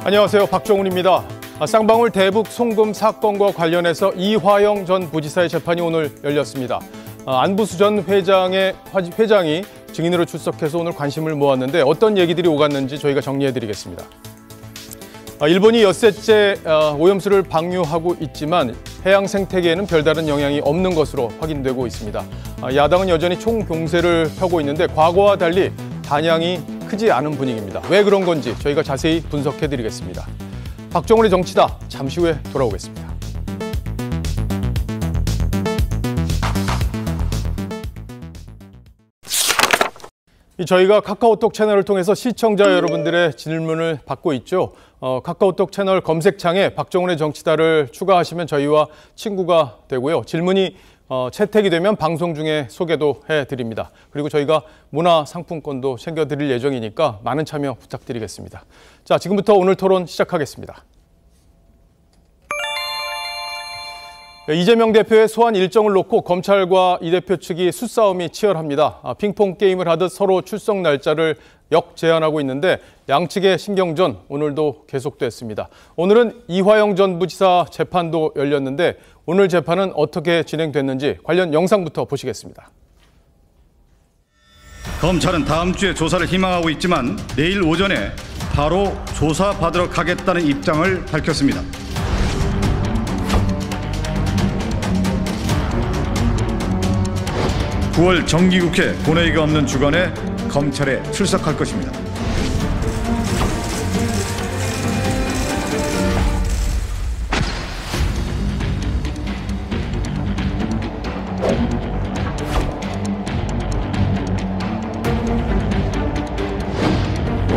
안녕하세요. 박정훈입니다. 쌍방울 대북 송금 사건과 관련해서 이화영 전 부지사의 재판이 오늘 열렸습니다. 안부수 전 회장이 증인으로 출석해서 오늘 관심을 모았는데 어떤 얘기들이 오갔는지 저희가 정리해드리겠습니다. 일본이 엿새째 오염수를 방류하고 있지만 해양 생태계에는 별다른 영향이 없는 것으로 확인되고 있습니다. 야당은 여전히 총공세를 펴고 있는데 과거와 달리 반향이 크지 않은 분위기입니다. 왜 그런 건지 저희가 자세히 분석해드리겠습니다. 박정훈의 정치다. 잠시 후에 돌아오겠습니다. 저희가 카카오톡 채널을 통해서 시청자 여러분들의 질문을 받고 있죠. 카카오톡 채널 검색창에 박정훈의 정치다를 추가하시면 저희와 친구가 되고요. 질문이 채택이 되면 방송 중에 소개도 해드립니다. 그리고 저희가 문화상품권도 챙겨드릴 예정이니까 많은 참여 부탁드리겠습니다. 자, 지금부터 오늘 토론 시작하겠습니다. 이재명 대표의 소환 일정을 놓고 검찰과 이 대표 측이 수싸움이 치열합니다. 핑퐁 게임을 하듯 서로 출석 날짜를 역제한하고 있는데 양측의 신경전 오늘도 계속됐습니다. 오늘은 이화영 전 부지사 재판도 열렸는데 오늘 재판은 어떻게 진행됐는지 관련 영상부터 보시겠습니다. 검찰은 다음 주에 조사를 희망하고 있지만 내일 오전에 바로 조사받으러 가겠다는 입장을 밝혔습니다. 9월 정기국회 본회의가 없는 주간에 검찰에 출석할 것입니다.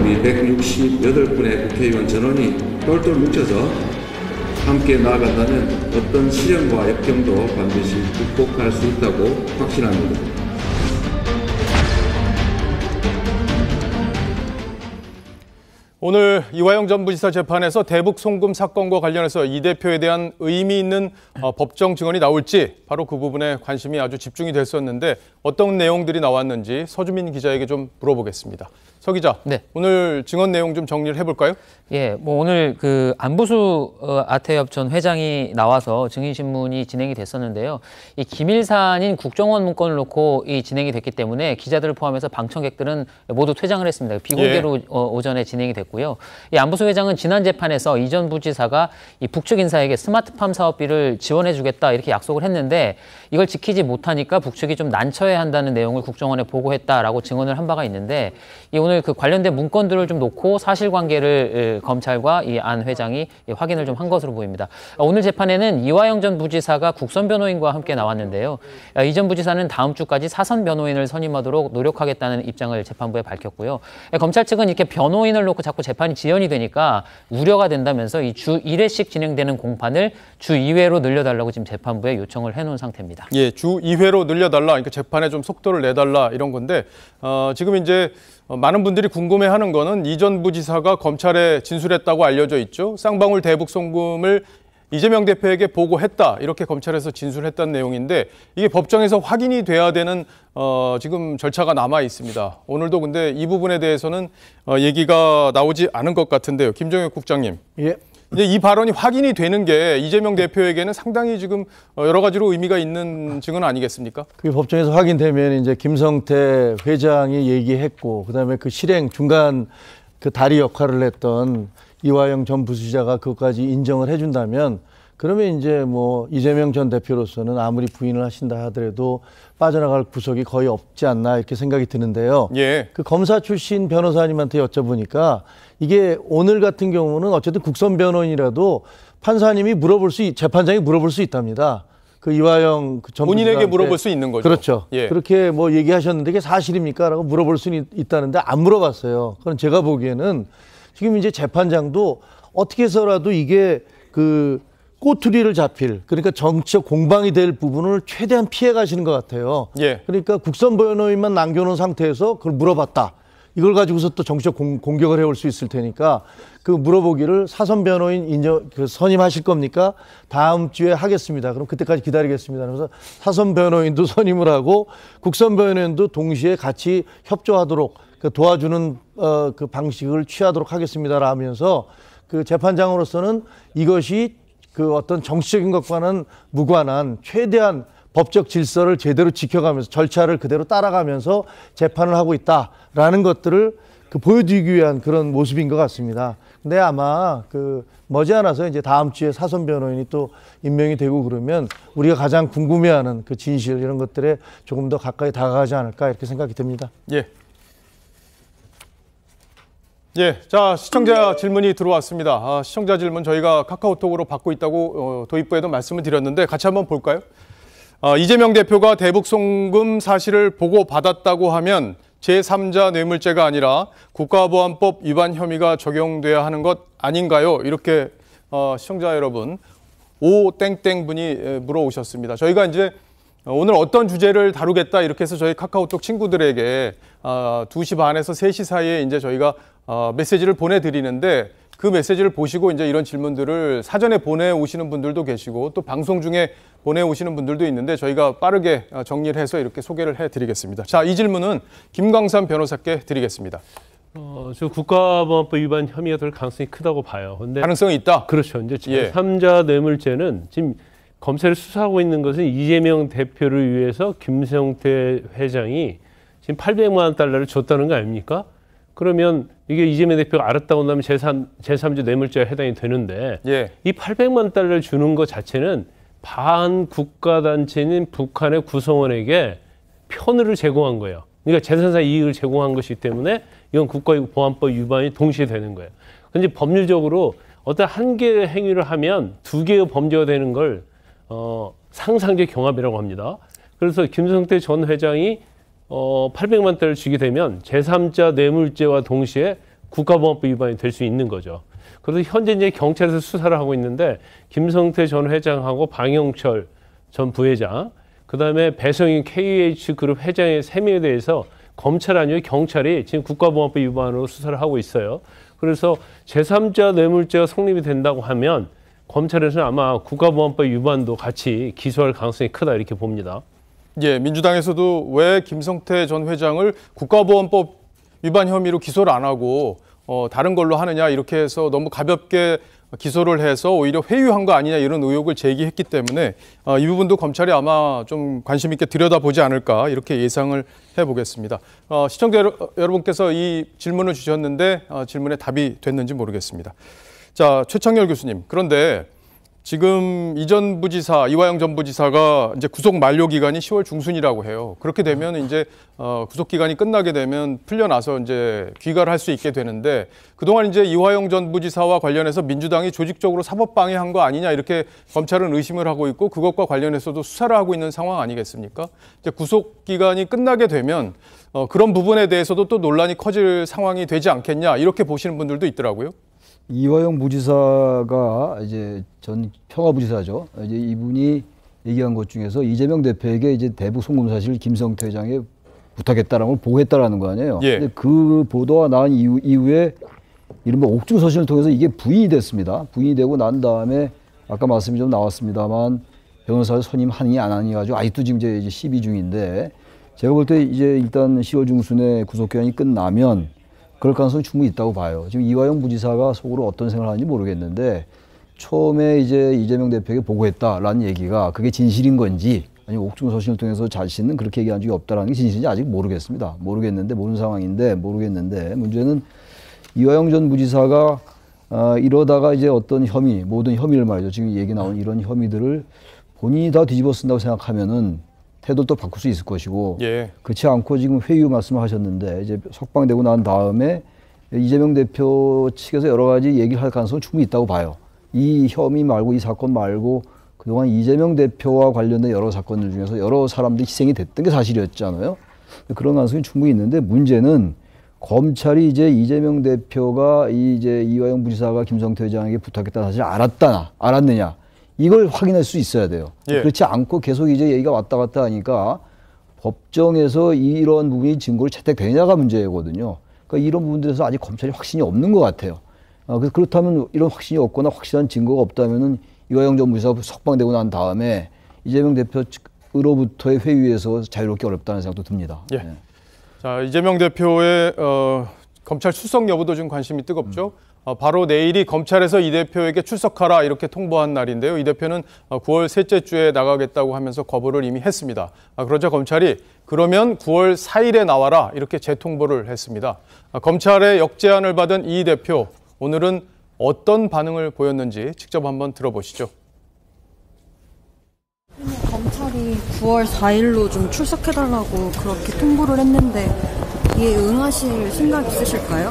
우리 168분의 국회의원 전원이 똘똘 뭉쳐서 함께 나아간다면 어떤 시련과 역경도 반드시 극복할 수 있다고 확신합니다. 오늘 이화영 전 부지사 재판에서 대북 송금 사건과 관련해서 이 대표에 대한 의미 있는 법정 증언이 나올지 바로 그 부분에 관심이 아주 집중이 됐었는데 어떤 내용들이 나왔는지 서주민 기자에게 좀 물어보겠습니다. 서 기자, 네. 오늘 증언 내용 좀 정리를 해볼까요? 예, 오늘 그 안부수 아태엽 전 회장이 나와서 증인 신문이 진행이 됐었는데요. 이 기밀사안인 국정원 문건을 놓고 진행이 됐기 때문에 기자들을 포함해서 방청객들은 모두 퇴장을 했습니다. 비공개로 오전에 진행이 됐고요. 이 안부수 회장은 지난 재판에서 이 전 부지사가 이 북측 인사에게 스마트팜 사업비를 지원해주겠다 이렇게 약속을 했는데 이걸 지키지 못하니까 북측이 좀 난처해 한다는 내용을 국정원에 보고했다라고 증언을 한 바가 있는데 오늘 그 관련된 문건들을 좀 놓고 사실관계를 검찰과 이 안 회장이 확인을 좀 한 것으로 보입니다. 오늘 재판에는 이화영 전 부지사가 국선 변호인과 함께 나왔는데요. 이 전 부지사는 다음 주까지 사선 변호인을 선임하도록 노력하겠다는 입장을 재판부에 밝혔고요. 검찰 측은 이렇게 변호인을 놓고 자꾸 재판이 지연이 되니까 우려가 된다면서 이 주 1회씩 진행되는 공판을 주 2회로 늘려달라고 지금 재판부에 요청을 해놓은 상태입니다. 예, 주 2회로 늘려달라, 그러니까 재판에 좀 속도를 내달라 이런 건데 지금 이제 많은 분들이 궁금해하는 거는 이 전 부지사가 검찰에 진술했다고 알려져 있죠. 쌍방울 대북 송금을 이재명 대표에게 보고했다 이렇게 검찰에서 진술했다는 내용인데 이게 법정에서 확인이 돼야 되는 지금 절차가 남아 있습니다. 오늘도 근데 이 부분에 대해서는 얘기가 나오지 않은 것 같은데요. 김종혁 국장님. 예. 이제 이 발언이 확인이 되는 게 이재명 대표에게는 상당히 지금 여러 가지로 의미가 있는 증언 아니겠습니까? 그게 법정에서 확인되면 이제 김성태 회장이 얘기했고, 그다음에 그 실행 중간 그 다리 역할을 했던 이화영 전 부지사가 그것까지 인정을 해준다면, 그러면 이제 뭐 이재명 전 대표로서는 아무리 부인을 하신다 하더라도 빠져나갈 구석이 거의 없지 않나 이렇게 생각이 드는데요. 예. 그 검사 출신 변호사님한테 여쭤보니까 이게 오늘 같은 경우는 어쨌든 국선 변호인이라도 판사님이 재판장이 물어볼 수 있답니다. 그 이화영 전 본인에게 물어볼 수 있는 거죠. 그렇죠. 예. 그렇게 뭐 얘기하셨는데 이게 사실입니까? 라고 물어볼 수는 있다는데 안 물어봤어요. 그럼 제가 보기에는 지금 이제 재판장도 어떻게 해서라도 이게 그 꼬투리를 그러니까 정치적 공방이 될 부분을 최대한 피해 가시는 것 같아요. 예. 그러니까 국선 변호인만 남겨놓은 상태에서 그걸 물어봤다. 이걸 가지고서 또 정치적 공격을 해올 수 있을 테니까 그 물어보기를 사선 변호인 선임하실 겁니까? 다음 주에 하겠습니다. 그럼 그때까지 기다리겠습니다. 그래서 사선 변호인도 선임을 하고 국선 변호인도 동시에 같이 협조하도록 도와주는 그 방식을 취하도록 하겠습니다. 라면서 그 재판장으로서는 이것이 그 어떤 정치적인 것과는 무관한 최대한 법적 질서를 제대로 지켜가면서 절차를 그대로 따라가면서 재판을 하고 있다라는 것들을 그 보여드리기 위한 그런 모습인 것 같습니다. 근데 아마 그 머지않아서 이제 다음 주에 사선 변호인이 또 임명이 되고 그러면 우리가 가장 궁금해하는 그 진실 이런 것들에 조금 더 가까이 다가가지 않을까 이렇게 생각이 듭니다. 예. 예, 자 시청자 질문이 들어왔습니다. 시청자 질문 저희가 카카오톡으로 받고 있다고 도입부에도 말씀을 드렸는데 같이 한번 볼까요? 이재명 대표가 대북 송금 사실을 보고받았다고 하면 제3자 뇌물죄가 아니라 국가보안법 위반 혐의가 적용돼야 하는 것 아닌가요? 이렇게 시청자 여러분 오땡땡 분이 물어오셨습니다. 저희가 이제 오늘 어떤 주제를 다루겠다 이렇게 해서 저희 카카오톡 친구들에게 2시 반에서 3시 사이에 이제 저희가 메시지를 보내드리는데 그 메시지를 보시고 이제 이런 질문들을 사전에 보내오시는 분들도 계시고 또 방송 중에 보내오시는 분들도 있는데 저희가 빠르게 정리를 해서 이렇게 소개를 해드리겠습니다. 자, 이 질문은 김광삼 변호사께 드리겠습니다. 저 국가보안법 위반 혐의가 될 가능성이 크다고 봐요. 근데 가능성이 있다? 그렇죠. 이제 제3자 뇌물죄는 지금 검찰이 수사하고 있는 것은 이재명 대표를 위해서 김성태 회장이 지금 800만 원 달러를 줬다는 거 아닙니까? 그러면 이게 이재명 대표가 알았다고 한다면 제3자 뇌물죄에 해당이 되는데 이 800만 달러를 주는 것 자체는 반국가단체인 북한의 구성원에게 편의를 제공한 거예요. 그러니까 재산사 이익을 제공한 것이기 때문에 이건 국가보안법 위반이 동시에 되는 거예요. 근데 법률적으로 어떤 한 개의 행위를 하면 두 개의 범죄가 되는 걸 상상적 경합이라고 합니다. 그래서 김성태 전 회장이 800만 달러를 주게 되면 제3자 뇌물죄와 동시에 국가보안법 위반이 될 수 있는 거죠. 그래서 현재 이제 경찰에서 수사를 하고 있는데 김성태 전 회장하고 방영철 전 부회장, 그다음에 배성인 KH그룹 회장의 3명에 대해서 검찰 아니면 경찰이 지금 국가보안법 위반으로 수사를 하고 있어요. 그래서 제3자 뇌물죄가 성립이 된다고 하면 검찰에서는 아마 국가보안법 위반도 같이 기소할 가능성이 크다 이렇게 봅니다. 예, 민주당에서도 왜 김성태 전 회장을 국가보안법 위반 혐의로 기소를 안 하고 다른 걸로 하느냐 이렇게 해서 너무 가볍게 기소를 해서 오히려 회유한 거 아니냐 이런 의혹을 제기했기 때문에 이 부분도 검찰이 아마 좀 관심 있게 들여다보지 않을까 이렇게 예상을 해보겠습니다. 시청자 여러분께서 이 질문을 주셨는데 질문에 답이 됐는지 모르겠습니다. 자, 최창렬 교수님, 그런데 지금 이화영 전 부지사가 이제 구속 만료 기간이 10월 중순이라고 해요. 그렇게 되면 이제 구속 기간이 끝나게 되면 풀려나서 이제 귀가를 할 수 있게 되는데 그동안 이제 이화영 전 부지사와 관련해서 민주당이 조직적으로 사법 방해한 거 아니냐 이렇게 검찰은 의심을 하고 있고 그것과 관련해서도 수사를 하고 있는 상황 아니겠습니까? 이제 구속 기간이 끝나게 되면 그런 부분에 대해서도 또 논란이 커질 상황이 되지 않겠냐 이렇게 보시는 분들도 있더라고요. 이화영 부지사가 이제 전 평화부지사죠. 이제 이분이 얘기한 것 중에서 이재명 대표에게 이제 대북 송금 사실 김성태 회장에 부탁했다라는 걸 보고했다라는 거 아니에요. 근데 그 보도가 나온 이후에 이른바 옥중 서신을 통해서 이게 부인이 됐습니다. 부인이 되고 난 다음에 아까 말씀이 좀 나왔습니다만 변호사를 선임하니 안 하니 가지고 아직도 지금 이제 시비 중인데 제가 볼 때 이제 일단 10월 중순에 구속 기간이 끝나면 그럴 가능성이 충분히 있다고 봐요. 지금 이화영 부지사가 속으로 어떤 생각을 하는지 모르겠는데 처음에 이제 이재명 대표에게 보고했다라는 얘기가 그게 진실인 건지 아니면 옥중 서신을 통해서 자신은 그렇게 얘기한 적이 없다라는 게 진실인지 아직 모르겠습니다. 모르는 상황인데 모르겠는데 문제는 이화영 전 부지사가 이러다가 이제 어떤 혐의, 모든 혐의를 말이죠. 지금 얘기 나온 이런 혐의들을 본인이 다 뒤집어 쓴다고 생각하면은 태도를 또 바꿀 수 있을 것이고 그렇지 않고 지금 회유 말씀을 하셨는데 이제 석방되고 난 다음에 이재명 대표 측에서 여러 가지 얘기를 할 가능성은 충분히 있다고 봐요. 이 혐의 말고 이 사건 말고 그동안 이재명 대표와 관련된 여러 사건들 중에서 여러 사람들이 희생이 됐던 게 사실이었잖아요. 그런 가능성이 충분히 있는데 문제는 검찰이 이제 이재명 대표가 이제 이화영 부지사가 김성태 회장에게 부탁했다는 사실을 알았느냐 이걸 확인할 수 있어야 돼요. 그렇지 않고 계속 이제 얘기가 왔다 갔다 하니까 법정에서 이런 부분이 증거로 채택되느냐가 문제거든요. 그러니까 이런 부분들에서 아직 검찰이 확신이 없는 것 같아요. 그래서 그렇다면 이런 확신이 없거나 확실한 증거가 없다면은 이화영 전 부지사가 석방되고 난 다음에 이재명 대표로부터의 회유에서 자유롭기 어렵다는 생각도 듭니다. 자, 이재명 대표의 검찰 출석 여부도 좀 관심이 뜨겁죠. 바로 내일이 검찰에서 이 대표에게 출석하라 이렇게 통보한 날인데요. 이 대표는 9월 셋째 주에 나가겠다고 하면서 거부를 이미 했습니다. 그러자 검찰이 그러면 9월 4일에 나와라 이렇게 재통보를 했습니다. 검찰의 역제안을 받은 이 대표, 오늘은 어떤 반응을 보였는지 직접 한번 들어보시죠. 검찰이 9월 4일로 좀 출석해달라고 그렇게 통보를 했는데 이에 응하실 생각 있으실까요?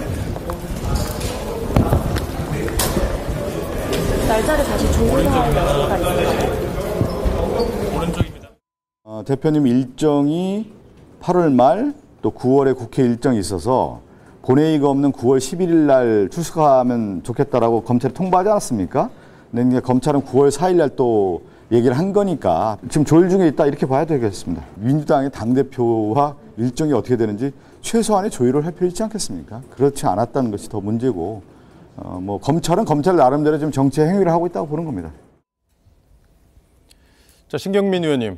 날짜를 다시 조율할 수가 있을까요? 대표님 일정이 8월 말 또 9월에 국회 일정이 있어서 본회의가 없는 9월 11일 날 출석하면 좋겠다라고 검찰에 통보하지 않았습니까? 근데 검찰은 9월 4일 날 또 얘기를 한 거니까 지금 조율 중에 있다 이렇게 봐야 되겠습니다. 민주당의 당대표와 일정이 어떻게 되는지 최소한의 조율을 할 필요 있지 않겠습니까? 그렇지 않았다는 것이 더 문제고 검찰은 검찰 나름대로 좀 정치 행위를 하고 있다고 보는 겁니다. 자, 신경민 의원님.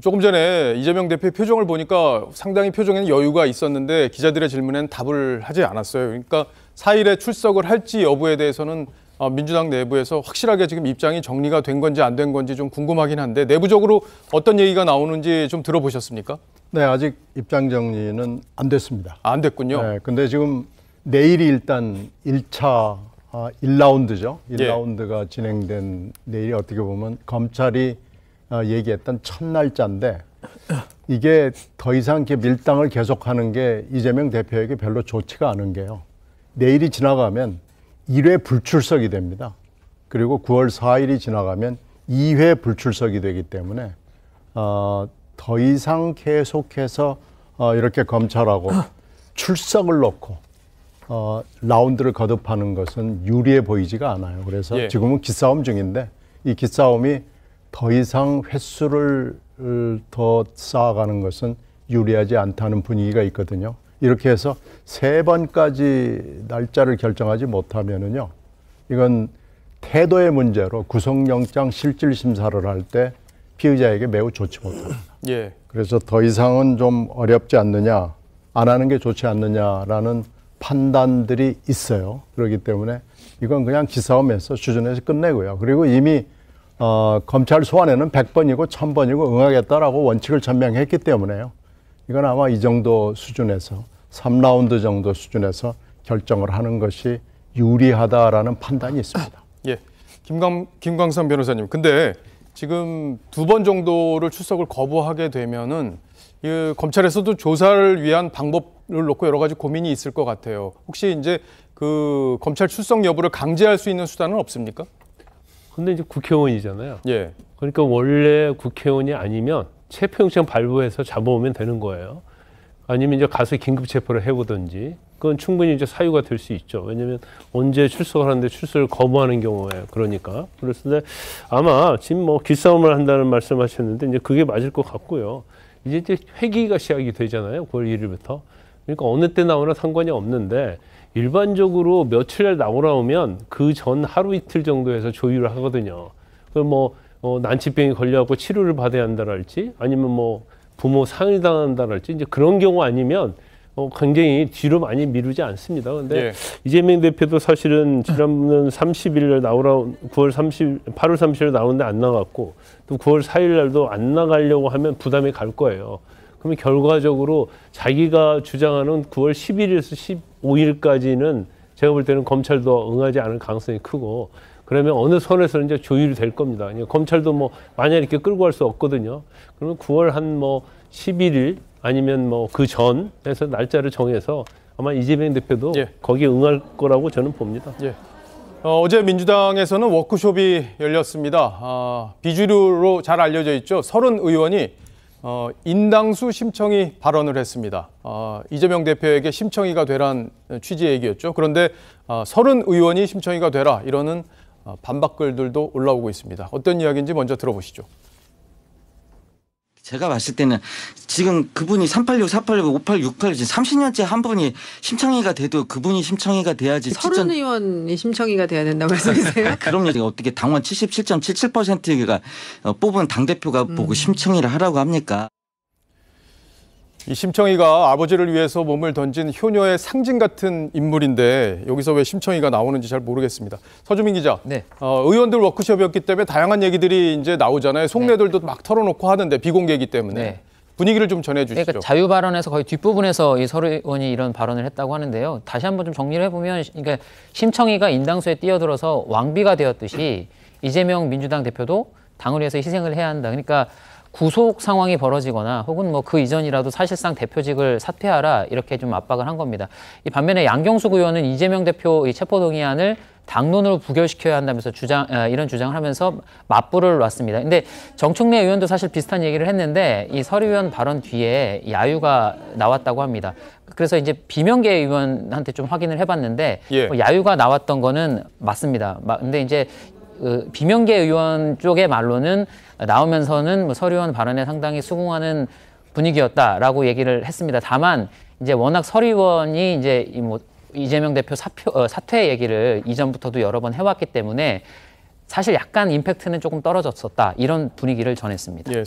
조금 전에 이재명 대표의 표정을 보니까 상당히 표정에는 여유가 있었는데 기자들의 질문에는 답을 하지 않았어요. 그러니까 4일에 출석을 할지 여부에 대해서는 민주당 내부에서 확실하게 지금 입장이 정리가 된 건지 안 된 건지 좀 궁금하긴 한데 내부적으로 어떤 얘기가 나오는지 좀 들어보셨습니까? 네, 아직 입장 정리는 안 됐습니다. 안 됐군요. 네, 근데 지금 내일이 일단 1차 1라운드죠. 1라운드가 진행된 내일이 어떻게 보면 검찰이 얘기했던 첫 날짜인데 이게 더 이상 이렇게 밀당을 계속하는 게 이재명 대표에게 별로 좋지가 않은 게요. 내일이 지나가면 1회 불출석이 됩니다. 그리고 9월 4일이 지나가면 2회 불출석이 되기 때문에 더 이상 계속해서 이렇게 검찰하고 출석을 놓고 라운드를 거듭하는 것은 유리해 보이지가 않아요. 그래서 지금은 기싸움 중인데 이 기싸움이 더 이상 횟수를 더 쌓아가는 것은 유리하지 않다는 분위기가 있거든요. 이렇게 해서 3번까지 날짜를 결정하지 못하면은요, 이건 태도의 문제로 구속영장 실질심사를 할 때 피의자에게 매우 좋지 못합니다. 그래서 더 이상은 좀 어렵지 않느냐, 안 하는 게 좋지 않느냐라는 판단들이 있어요. 그렇기 때문에 이건 그냥 기싸움에서 수준에서 끝내고요. 그리고 이미 검찰 소환에는 100번이고 1000번이고 응하겠다라고 원칙을 전명했기 때문에요. 이건 아마 이 정도 수준에서 3라운드 정도 수준에서 결정을 하는 것이 유리하다라는 판단이 있습니다. 김광삼 변호사님, 근데 지금 2번 정도를 출석을 거부하게 되면은 검찰에서도 조사를 위한 방법을 놓고 여러 가지 고민이 있을 것 같아요. 혹시 이제 그 검찰 출석 여부를 강제할 수 있는 수단은 없습니까? 근데 이제 국회의원이잖아요. 그러니까 원래 국회의원이 아니면 체포영장 발부해서 잡아오면 되는 거예요. 아니면 이제 가서 긴급 체포를 해보든지. 그건 충분히 이제 사유가 될 수 있죠. 왜냐하면 언제 출석을 하는데 출석을 거부하는 경우에 그러니까. 그래서 아마 지금 뭐 기싸움을 한다는 말씀하셨는데 이제 그게 맞을 것 같고요. 이제 회기가 시작이 되잖아요. 9월 1일부터. 그러니까 어느 때 나오나 상관이 없는데 일반적으로 며칠 나오면 그 전 하루 이틀 정도에서 조율을 하거든요. 뭐 난치병이 걸려갖고 치료를 받아야 한다랄지 아니면 뭐 부모 상을 당한다랄지 이제 그런 경우 아니면 굉장히 뒤로 많이 미루지 않습니다. 근데 이재명 대표도 사실은 지난번 30일 날 8월 30일 나오는데 안 나갔고 또 9월 4일 날도 안 나가려고 하면 부담이 갈 거예요. 그러면 결과적으로 자기가 주장하는 9월 11일에서 15일까지는 제가 볼 때는 검찰도 응하지 않을 가능성이 크고 그러면 어느 선에서 이제 조율이 될 겁니다. 검찰도 뭐 만약 이렇게 끌고 갈 수 없거든요. 그러면 9월 한 11일 아니면 뭐 그 전에서 날짜를 정해서 아마 이재명 대표도 거기에 응할 거라고 저는 봅니다. 어제 민주당에서는 워크숍이 열렸습니다. 비주류로 잘 알려져 있죠. 30 의원이 인당수 심청이 발언을 했습니다. 이재명 대표에게 심청이가 되란 취지의 얘기였죠. 그런데 30 의원이 심청이가 되라 이러는 반박글들도 올라오고 있습니다. 어떤 이야기인지 먼저 들어보시죠. 제가 봤을 때는 지금 그분이 386, 486, 58, 68 30년째 한 분이 심청이가 돼도 그분이 심청이가 돼야지. 30 의원이 심청이가 돼야 된다고 말씀이세요? 그럼요. 어떻게 당원 77.77%가 뽑은 당대표가 보고 심청이를 하라고 합니까? 이 심청이가 아버지를 위해서 몸을 던진 효녀의 상징 같은 인물인데 여기서 왜 심청이가 나오는지 잘 모르겠습니다. 서주민 기자, 네. 의원들 워크숍이었기 때문에 다양한 얘기들이 이제 나오잖아요. 속내들도 막 털어놓고 하는데 비공개이기 때문에 네. 분위기를 좀 전해주시죠. 그러니까 자유 발언에서 거의 뒷부분에서 이 설 의원이 이런 발언을 했다고 하는데요. 다시 한번 좀 정리를 해보면, 그러니까 심청이가 인당수에 뛰어들어서 왕비가 되었듯이 이재명 민주당 대표도 당을 위해서 희생을 해야 한다. 그러니까 구속 상황이 벌어지거나 혹은 뭐 그 이전이라도 사실상 대표직을 사퇴하라 이렇게 좀 압박을 한 겁니다. 이 반면에 양경숙 의원은 이재명 대표 이 체포동의안을 당론으로 부결시켜야 한다면서 이런 주장을 하면서 맞불을 놨습니다. 근데 정청래 의원도 사실 비슷한 얘기를 했는데 이 설 의원 발언 뒤에 야유가 나왔다고 합니다. 그래서 이제 비명계 의원한테 좀 확인을 해봤는데 뭐 야유가 나왔던 거는 맞습니다. 근데 이제 비명계 의원 쪽의 말로는 나오면서는 뭐 설 의원 발언에 상당히 수긍하는 분위기였다라고 얘기를 했습니다. 다만 이제 워낙 설 의원이 이제 이재명 대표 사퇴 얘기를 이전부터도 여러 번 해왔기 때문에 사실 약간 임팩트는 조금 떨어졌었다 이런 분위기를 전했습니다. 예,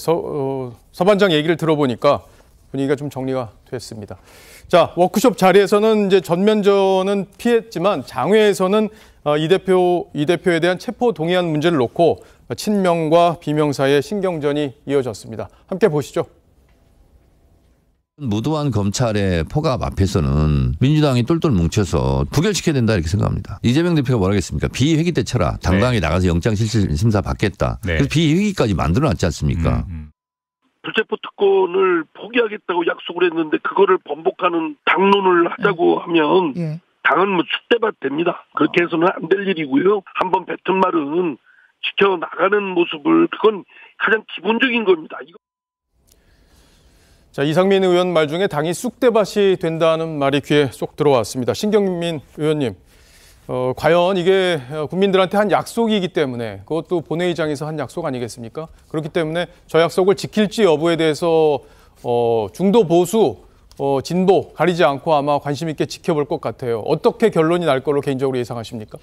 서반장 얘기를 들어보니까 분위기가 좀 정리가 됐습니다. 자, 워크숍 자리에서는 이제 전면전은 피했지만 장외에서는 이 대표에 대한 체포 동의안 문제를 놓고 친명과 비명 사이의 신경전이 이어졌습니다. 함께 보시죠. 무도한 검찰의 포갑 앞에서는 민주당이 똘똘 뭉쳐서 부결시켜야 된다 이렇게 생각합니다. 이재명 대표가 뭐라 하겠습니까? 비회기 때 쳐라. 당당하게 나가서 영장실질심사 받겠다. 그래서 비회기까지 만들어놨지 않습니까? 불체포 특권을 포기하겠다고 약속을 했는데 그거를 번복하는 당론을 하자고 하면 당은 뭐 쑥대밭 됩니다. 그렇게 해서는 안 될 일이고요. 한번 뱉은 말은 지켜나가는 모습을 그건 가장 기본적인 겁니다. 자, 이상민 의원 말 중에 당이 쑥대밭이 된다는 말이 귀에 쏙 들어왔습니다. 신경민 의원님, 과연 이게 국민들한테 한 약속이기 때문에 그것도 본회의장에서 한 약속 아니겠습니까? 그렇기 때문에 저 약속을 지킬지 여부에 대해서 중도 보수, 진보 가리지 않고 아마 관심 있게 지켜볼 것 같아요. 어떻게 결론이 날 걸로 개인적으로 예상하십니까?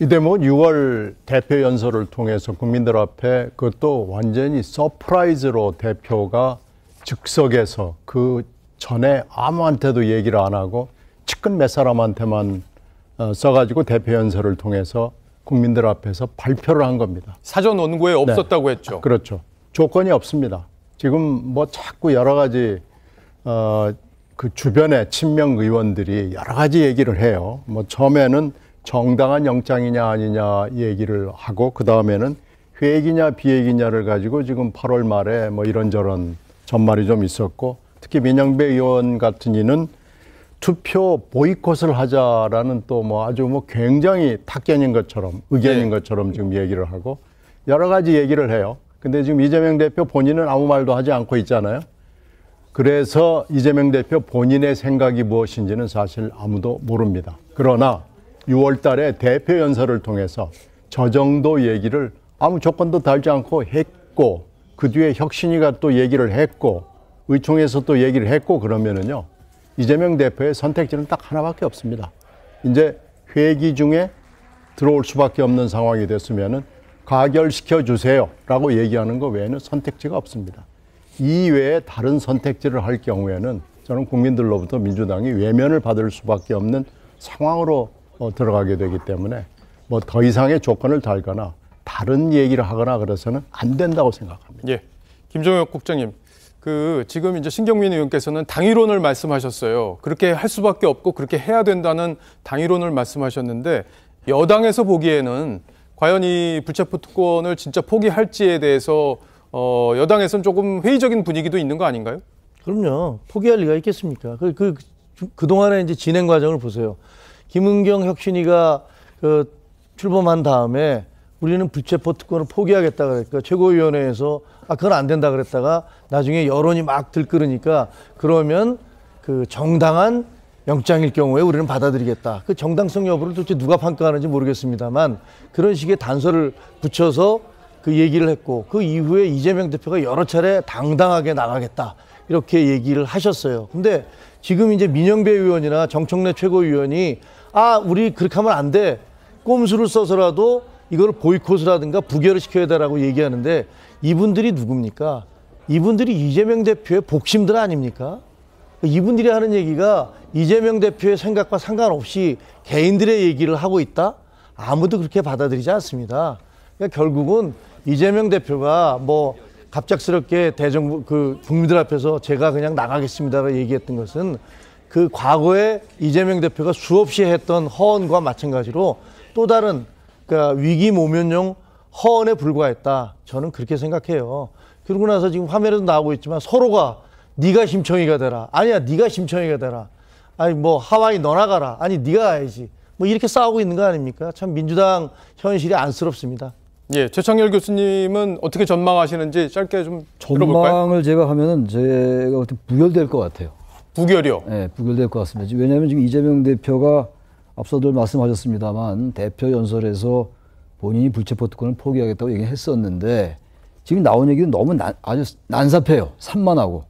이 대목은 6월 대표 연설을 통해서 국민들 앞에 그것도 완전히 서프라이즈로 대표가 즉석에서 그 전에 아무한테도 얘기를 안 하고 측근 몇 사람한테만 써가지고 대표 연설을 통해서 국민들 앞에서 발표를 한 겁니다. 사전 원고에 없었다고 했죠. 그렇죠. 조건이 없습니다. 지금 뭐 자꾸 여러 가지 그 주변의 친명 의원들이 여러 가지 얘기를 해요. 뭐 처음에는 정당한 영장이냐 아니냐 얘기를 하고 그 다음에는 회기냐 비회기냐를 가지고 지금 8월 말에 뭐 이런저런 전말이 좀 있었고 특히 민영배 의원 같은 이는 투표 보이콧을 하자라는 또 뭐 아주 뭐 굉장히 탁견인 것처럼 의견인 것처럼 지금 얘기를 하고 여러 가지 얘기를 해요. 근데 지금 이재명 대표 본인은 아무 말도 하지 않고 있잖아요. 그래서 이재명 대표 본인의 생각이 무엇인지는 사실 아무도 모릅니다. 그러나 6월 달에 대표 연설을 통해서 저 정도 얘기를 아무 조건도 달지 않고 했고 그 뒤에 혁신이가 또 얘기를 했고 의총에서 또 얘기를 했고 그러면은요. 이재명 대표의 선택지는 딱 하나밖에 없습니다. 이제 회기 중에 들어올 수밖에 없는 상황이 됐으면은 가결시켜 주세요라고 얘기하는 거 외에는 선택지가 없습니다. 이 외에 다른 선택지를 할 경우에는 저는 국민들로부터 민주당이 외면을 받을 수밖에 없는 상황으로 들어가게 되기 때문에 뭐 더 이상의 조건을 달거나 다른 얘기를 하거나 그래서는 안 된다고 생각합니다. 예, 김종혁 국장님, 지금 이제 신경민 의원께서는 당위론을 말씀하셨어요. 그렇게 할 수밖에 없고 그렇게 해야 된다는 당위론을 말씀하셨는데 여당에서 보기에는 과연 이 불체포 특권을 진짜 포기할지에 대해서 여당에서는 조금 회의적인 분위기도 있는 거 아닌가요? 그럼요. 포기할 리가 있겠습니까? 그동안의 이제 진행 과정을 보세요. 김은경 혁신이가 출범한 다음에 우리는 불체포 특권을 포기하겠다 그랬고 최고위원회에서 그건 안 된다 그랬다가 나중에 여론이 막 들끓으니까 그러면 그 정당한 영장일 경우에 우리는 받아들이겠다. 그 정당성 여부를 도대체 누가 평가하는지 모르겠습니다만 그런 식의 단서를 붙여서 그 얘기를 했고 그 이후에 이재명 대표가 여러 차례 당당하게 나가겠다 이렇게 얘기를 하셨어요. 근데 지금 이제 민영배 의원이나 정청래 최고위원이 우리 그렇게 하면 안 돼. 꼼수를 써서라도 이걸 보이콧을 하든가 부결을 시켜야 되라고 얘기하는데 이분들이 누굽니까? 이분들이 이재명 대표의 복심들 아닙니까? 이분들이 하는 얘기가 이재명 대표의 생각과 상관없이 개인들의 얘기를 하고 있다? 아무도 그렇게 받아들이지 않습니다. 그러니까 결국은 이재명 대표가 뭐 갑작스럽게 대정부 국민들 앞에서 제가 그냥 나가겠습니다라고 얘기했던 것은 그 과거에 이재명 대표가 수없이 했던 허언과 마찬가지로 또 다른 그러니까 위기 모면용 허언에 불과했다. 저는 그렇게 생각해요. 그러고 나서 지금 화면에도 나오고 있지만 서로가 네가 심청이가 되라. 아니야, 네가 심청이가 되라. 아니 뭐 하와이 너나 가라. 아니 네가 가야지. 뭐 이렇게 싸우고 있는 거 아닙니까? 참 민주당 현실이 안쓰럽습니다. 예, 최창렬 교수님은 어떻게 전망하시는지 짧게 좀 들어볼까요? 전망을 제가 하면은 제가 어떻게 부결될 것 같아요. 부결이요? 네, 부결될 것 같습니다. 왜냐하면 지금 이재명 대표가 앞서도 말씀하셨습니다만 대표 연설에서 본인이 불체포 특권을 포기하겠다고 얘기했었는데 지금 나온 얘기는 너무 아주 난삽해요. 산만하고.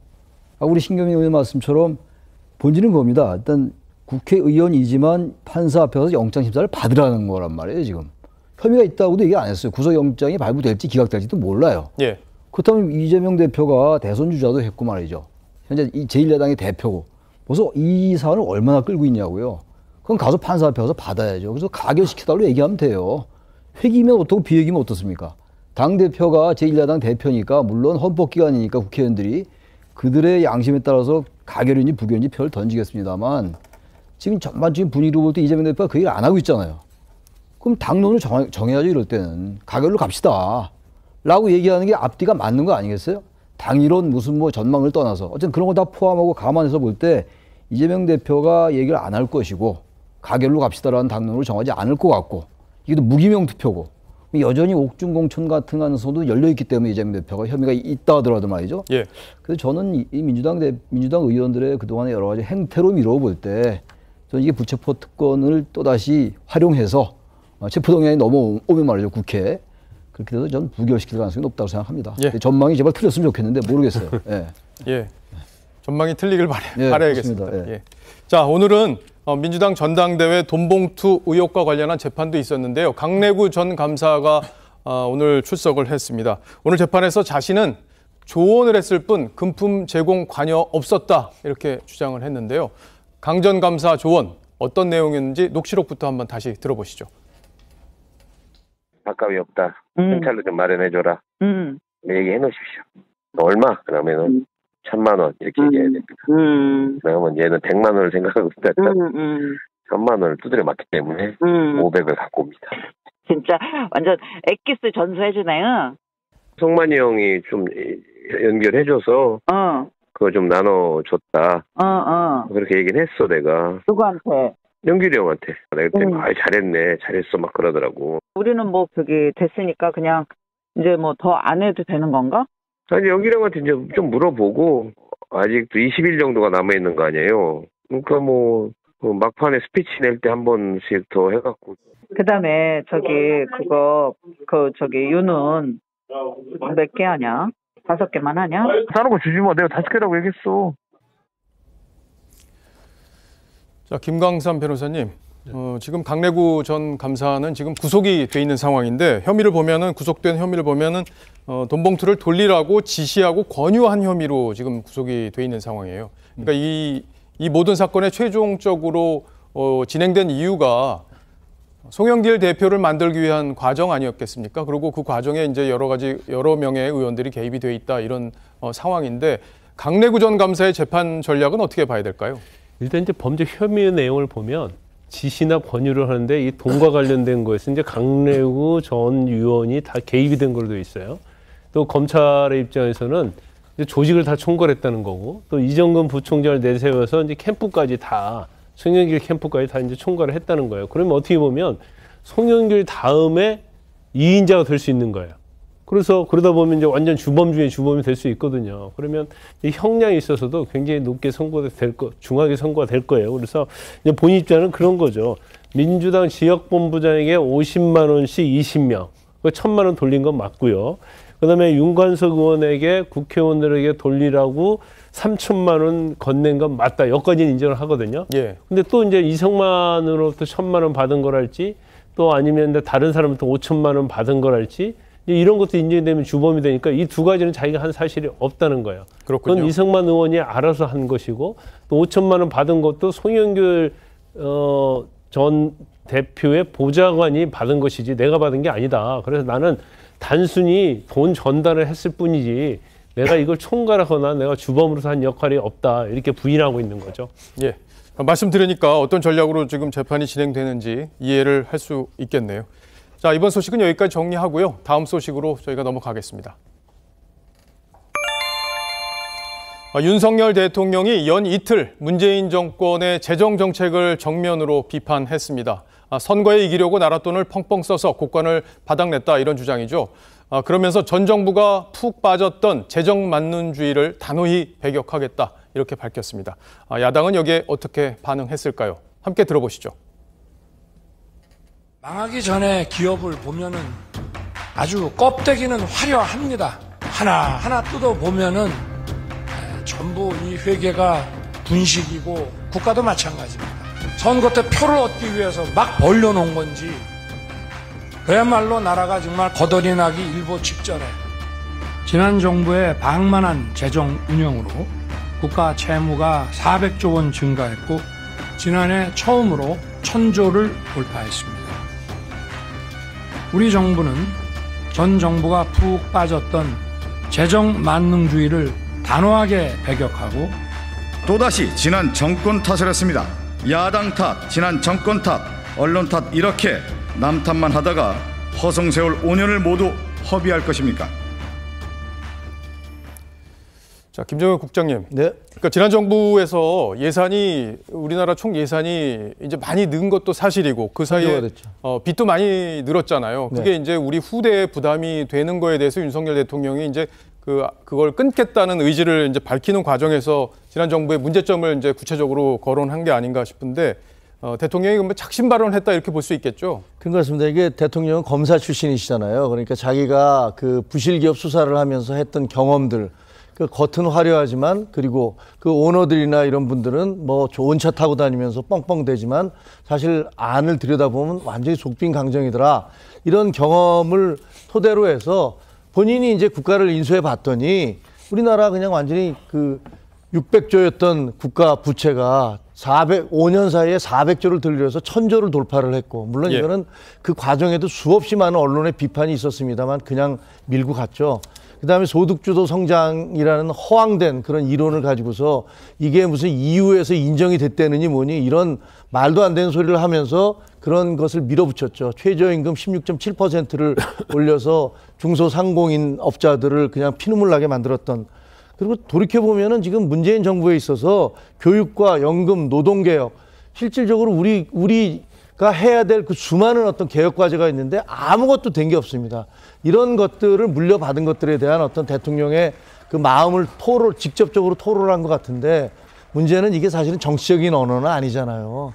우리 신경민 의원 말씀처럼 본질은 겁니다. 일단 국회의원이지만 판사 앞에서 영장심사를 받으라는 거란 말이에요, 지금. 혐의가 있다고도 얘기 안 했어요. 구속영장이 발부될지 기각될지도 몰라요. 예. 그렇다면 이재명 대표가 대선 주자도 했고 말이죠. 현재 이 제1야당의 대표고. 그래서 이 사안을 얼마나 끌고 있냐고요. 그럼 가서 판사 앞에 가서 받아야죠. 그래서 가결시켜달라고 얘기하면 돼요. 회기면 어떻고 비회기면 어떻습니까? 당대표가 제1야당 대표니까 물론 헌법기관이니까 국회의원들이 그들의 양심에 따라서 가결인지 부결인지 표를 던지겠습니다만 지금 전반적인 분위기로 볼 때 이재명 대표가 그 얘기를 안 하고 있잖아요. 그럼 당론을 정해야죠. 이럴 때는. 가결로 갑시다. 라고 얘기하는 게 앞뒤가 맞는 거 아니겠어요? 당이론 무슨 뭐 전망을 떠나서. 어쨌든 그런 거 다 포함하고 감안해서 볼 때 이재명 대표가 얘기를 안 할 것이고 가결로 갑시다라는 당론을 정하지 않을 것 같고 이게 또 무기명 투표고 여전히 옥중공천 같은 안에서도 열려있기 때문에 이재명 대표가 혐의가 있다 하더라도 말이죠. 예. 그래서 저는 이 민주당 의원들의 그동안의 여러 가지 행태로 미뤄볼 때 저는 이게 불체포 특권을 또다시 활용해서 체포동의안이 넘어오면 말이죠, 국회에. 그렇게 돼서 저는 부결시킬 가능성이 높다고 생각합니다. 예. 전망이 제발 틀렸으면 좋겠는데 모르겠어요. 예. 예. 전망이 틀리길 바라야겠습니다. 예. 예. 자, 오늘은 민주당 전당대회 돈봉투 의혹과 관련한 재판도 있었는데요. 강내구 전 감사가 오늘 출석을 했습니다. 오늘 재판에서 자신은 조언을 했을 뿐 금품 제공 관여 없었다 이렇게 주장을 했는데요. 강 전 감사 조언 어떤 내용이었는지 녹취록부터 한번 다시 들어보시죠. 밥값이 없다. 현찰로 좀 마련해줘라. 얘기해 놓으십시오. 얼마? 그러면은 1,000만 원 이렇게 얘기해야 됩니다. 그러면 얘는 100만 원을 생각하고 있다. 1,000만 원을 두드려 맞기 때문에 500을 갖고 옵니다. 진짜 완전 엑기스 전수해주네요. 송만이 형이 좀 연결해줘서 그거 좀 나눠줬다. 그렇게 얘기를 했어 내가. 누구한테? 영길이 형한테. 내가 그때 잘했네, 잘했어 막 그러더라고. 우리는 뭐 그게 됐으니까 그냥 이제 뭐 더 안 해도 되는 건가? 아니 영길이 형한테 이제 좀 물어보고 아직도 20일 정도가 남아있는 거 아니에요. 그러니까 뭐 막판에 스피치 낼 때 한 번씩 더 해갖고. 그다음에 유는 몇 개 하냐? 5개만 하냐? 다른 거 주지 마. 내가 5개라고 얘기했어. 자, 김광삼 변호사님, 지금 강내구 전 감사는 지금 구속이 돼 있는 상황인데 구속된 혐의를 보면은 돈봉투를 돌리라고 지시하고 권유한 혐의로 지금 구속이 돼 있는 상황이에요. 그러니까 이 모든 사건의 최종적으로 진행된 이유가 송영길 대표를 만들기 위한 과정 아니었겠습니까? 그리고 그 과정에 이제 여러 명의 의원들이 개입이 돼 있다 이런 상황인데 강내구 전 감사의 재판 전략은 어떻게 봐야 될까요? 일단 이제 범죄 혐의의 내용을 보면 지시나 권유를 하는데 이 돈과 관련된 거에서 이제 강내구 전 의원이 다 개입이 된 걸로 돼 있어요. 또 검찰의 입장에서는 이제 조직을 다 총괄했다는 거고 또 이정근 부총장을 내세워서 이제 캠프까지 다 송영길 캠프까지 다 이제 총괄을 했다는 거예요. 그러면 어떻게 보면 송영길 다음에 2인자가 될 수 있는 거예요. 그래서 그러다 보면 이제 완전 주범 중에 주범이 될 수 있거든요. 그러면 이 형량에 있어서도 굉장히 높게 중하게 선고가 될 거예요. 그래서 이제 본인 입장은 그런 거죠. 민주당 지역본부장에게 50만 원씩 20명, 1,000만 원 돌린 건 맞고요. 그다음에 윤관석 의원에게 국회의원들에게 돌리라고 3천만 원 건넨 건 맞다. 여기까지는 인정을 하거든요. 예. 근데 또 이제 이성만으로부터 1,000만 원 받은 거랄지 또 아니면 다른 사람부터 5천만 원 받은 거랄지 이런 것도 인정되면 주범이 되니까 이 두 가지는 자기가 한 사실이 없다는 거예요. 그렇군요. 그건 이성만 의원이 알아서 한 것이고 또 5천만 원 받은 것도 송영길 전 대표의 보좌관이 받은 것이지 내가 받은 게 아니다. 그래서 나는 단순히 돈 전달을 했을 뿐이지 내가 이걸 총괄하거나 내가 주범으로서 한 역할이 없다. 이렇게 부인하고 있는 거죠. 예. 말씀 들으니까 어떤 전략으로 지금 재판이 진행되는지 이해를 할 수 있겠네요. 자, 이번 소식은 여기까지 정리하고요. 다음 소식으로 저희가 넘어가겠습니다. 윤석열 대통령이 연 이틀 문재인 정권의 재정 정책을 정면으로 비판했습니다. 선거에 이기려고 나라 돈을 펑펑 써서 국권을 바닥냈다 이런 주장이죠. 그러면서 전 정부가 푹 빠졌던 재정 만능주의를 단호히 배격하겠다 이렇게 밝혔습니다. 야당은 여기에 어떻게 반응했을까요? 함께 들어보시죠. 망하기 전에 기업을 보면은 아주 껍데기는 화려합니다. 하나하나 뜯어보면은 전부 이 회계가 분식이고 국가도 마찬가지입니다. 선거 때 표를 얻기 위해서 막 벌려놓은 건지 그야말로 나라가 정말 거덜이 나기 일보 직전에 지난 정부의 방만한 재정 운영으로 국가 채무가 400조 원 증가했고 지난해 처음으로 1000조를 돌파했습니다. 우리 정부는 전 정부가 푹 빠졌던 재정 만능주의를 단호하게 배격하고 또다시 지난 정권 탓을 했습니다. 야당 탓, 지난 정권 탓, 언론 탓 이렇게 남 탓만 하다가 허송세월 5년을 모두 허비할 것입니까? 자, 김정은 국장님. 네. 그러니까 지난 정부에서 우리나라 총 예산이 이제 많이 는 것도 사실이고 그 사이에 빚도 많이 늘었잖아요. 그게 이제 우리 후대에 부담이 되는 거에 대해서 윤석열 대통령이 이제 그걸 끊겠다는 의지를 이제 밝히는 과정에서 지난 정부의 문제점을 이제 구체적으로 거론한 게 아닌가 싶은데 대통령이 뭐 작심 발언을 했다 이렇게 볼 수 있겠죠. 그런 것 같습니다. 이게 대통령은 검사 출신이시잖아요. 그러니까 자기가 그 부실기업 수사를 하면서 했던 경험들, 그 겉은 화려하지만 그리고 그 오너들이나 이런 분들은 뭐 좋은 차 타고 다니면서 뻥뻥대지만 사실 안을 들여다보면 완전히 속빈강정이더라. 이런 경험을 토대로 해서 본인이 이제 국가를 인수해 봤더니 우리나라 그냥 완전히 그 600조였던 국가 부채가 5년 사이에 400조를 들려서 1000조를 돌파를 했고 물론 이거는 그 과정에도 수없이 많은 언론의 비판이 있었습니다만 그냥 밀고 갔죠. 그다음에 소득주도 성장이라는 허황된 그런 이론을 가지고서 이게 무슨 EU에서 인정이 됐다느니 뭐니 이런 말도 안 되는 소리를 하면서 그런 것을 밀어붙였죠. 최저임금 16.7%를 올려서 중소상공인 업자들을 그냥 피눈물 나게 만들었던. 그리고 돌이켜보면은 지금 문재인 정부에 있어서 교육과 연금, 노동개혁 실질적으로 우리가 해야 될 그 수많은 어떤 개혁 과제가 있는데 아무것도 된 게 없습니다. 이런 것들을 물려받은 것들에 대한 어떤 대통령의 그 마음을 직접적으로 토로한 것 같은데 문제는 이게 사실은 정치적인 언어는 아니잖아요.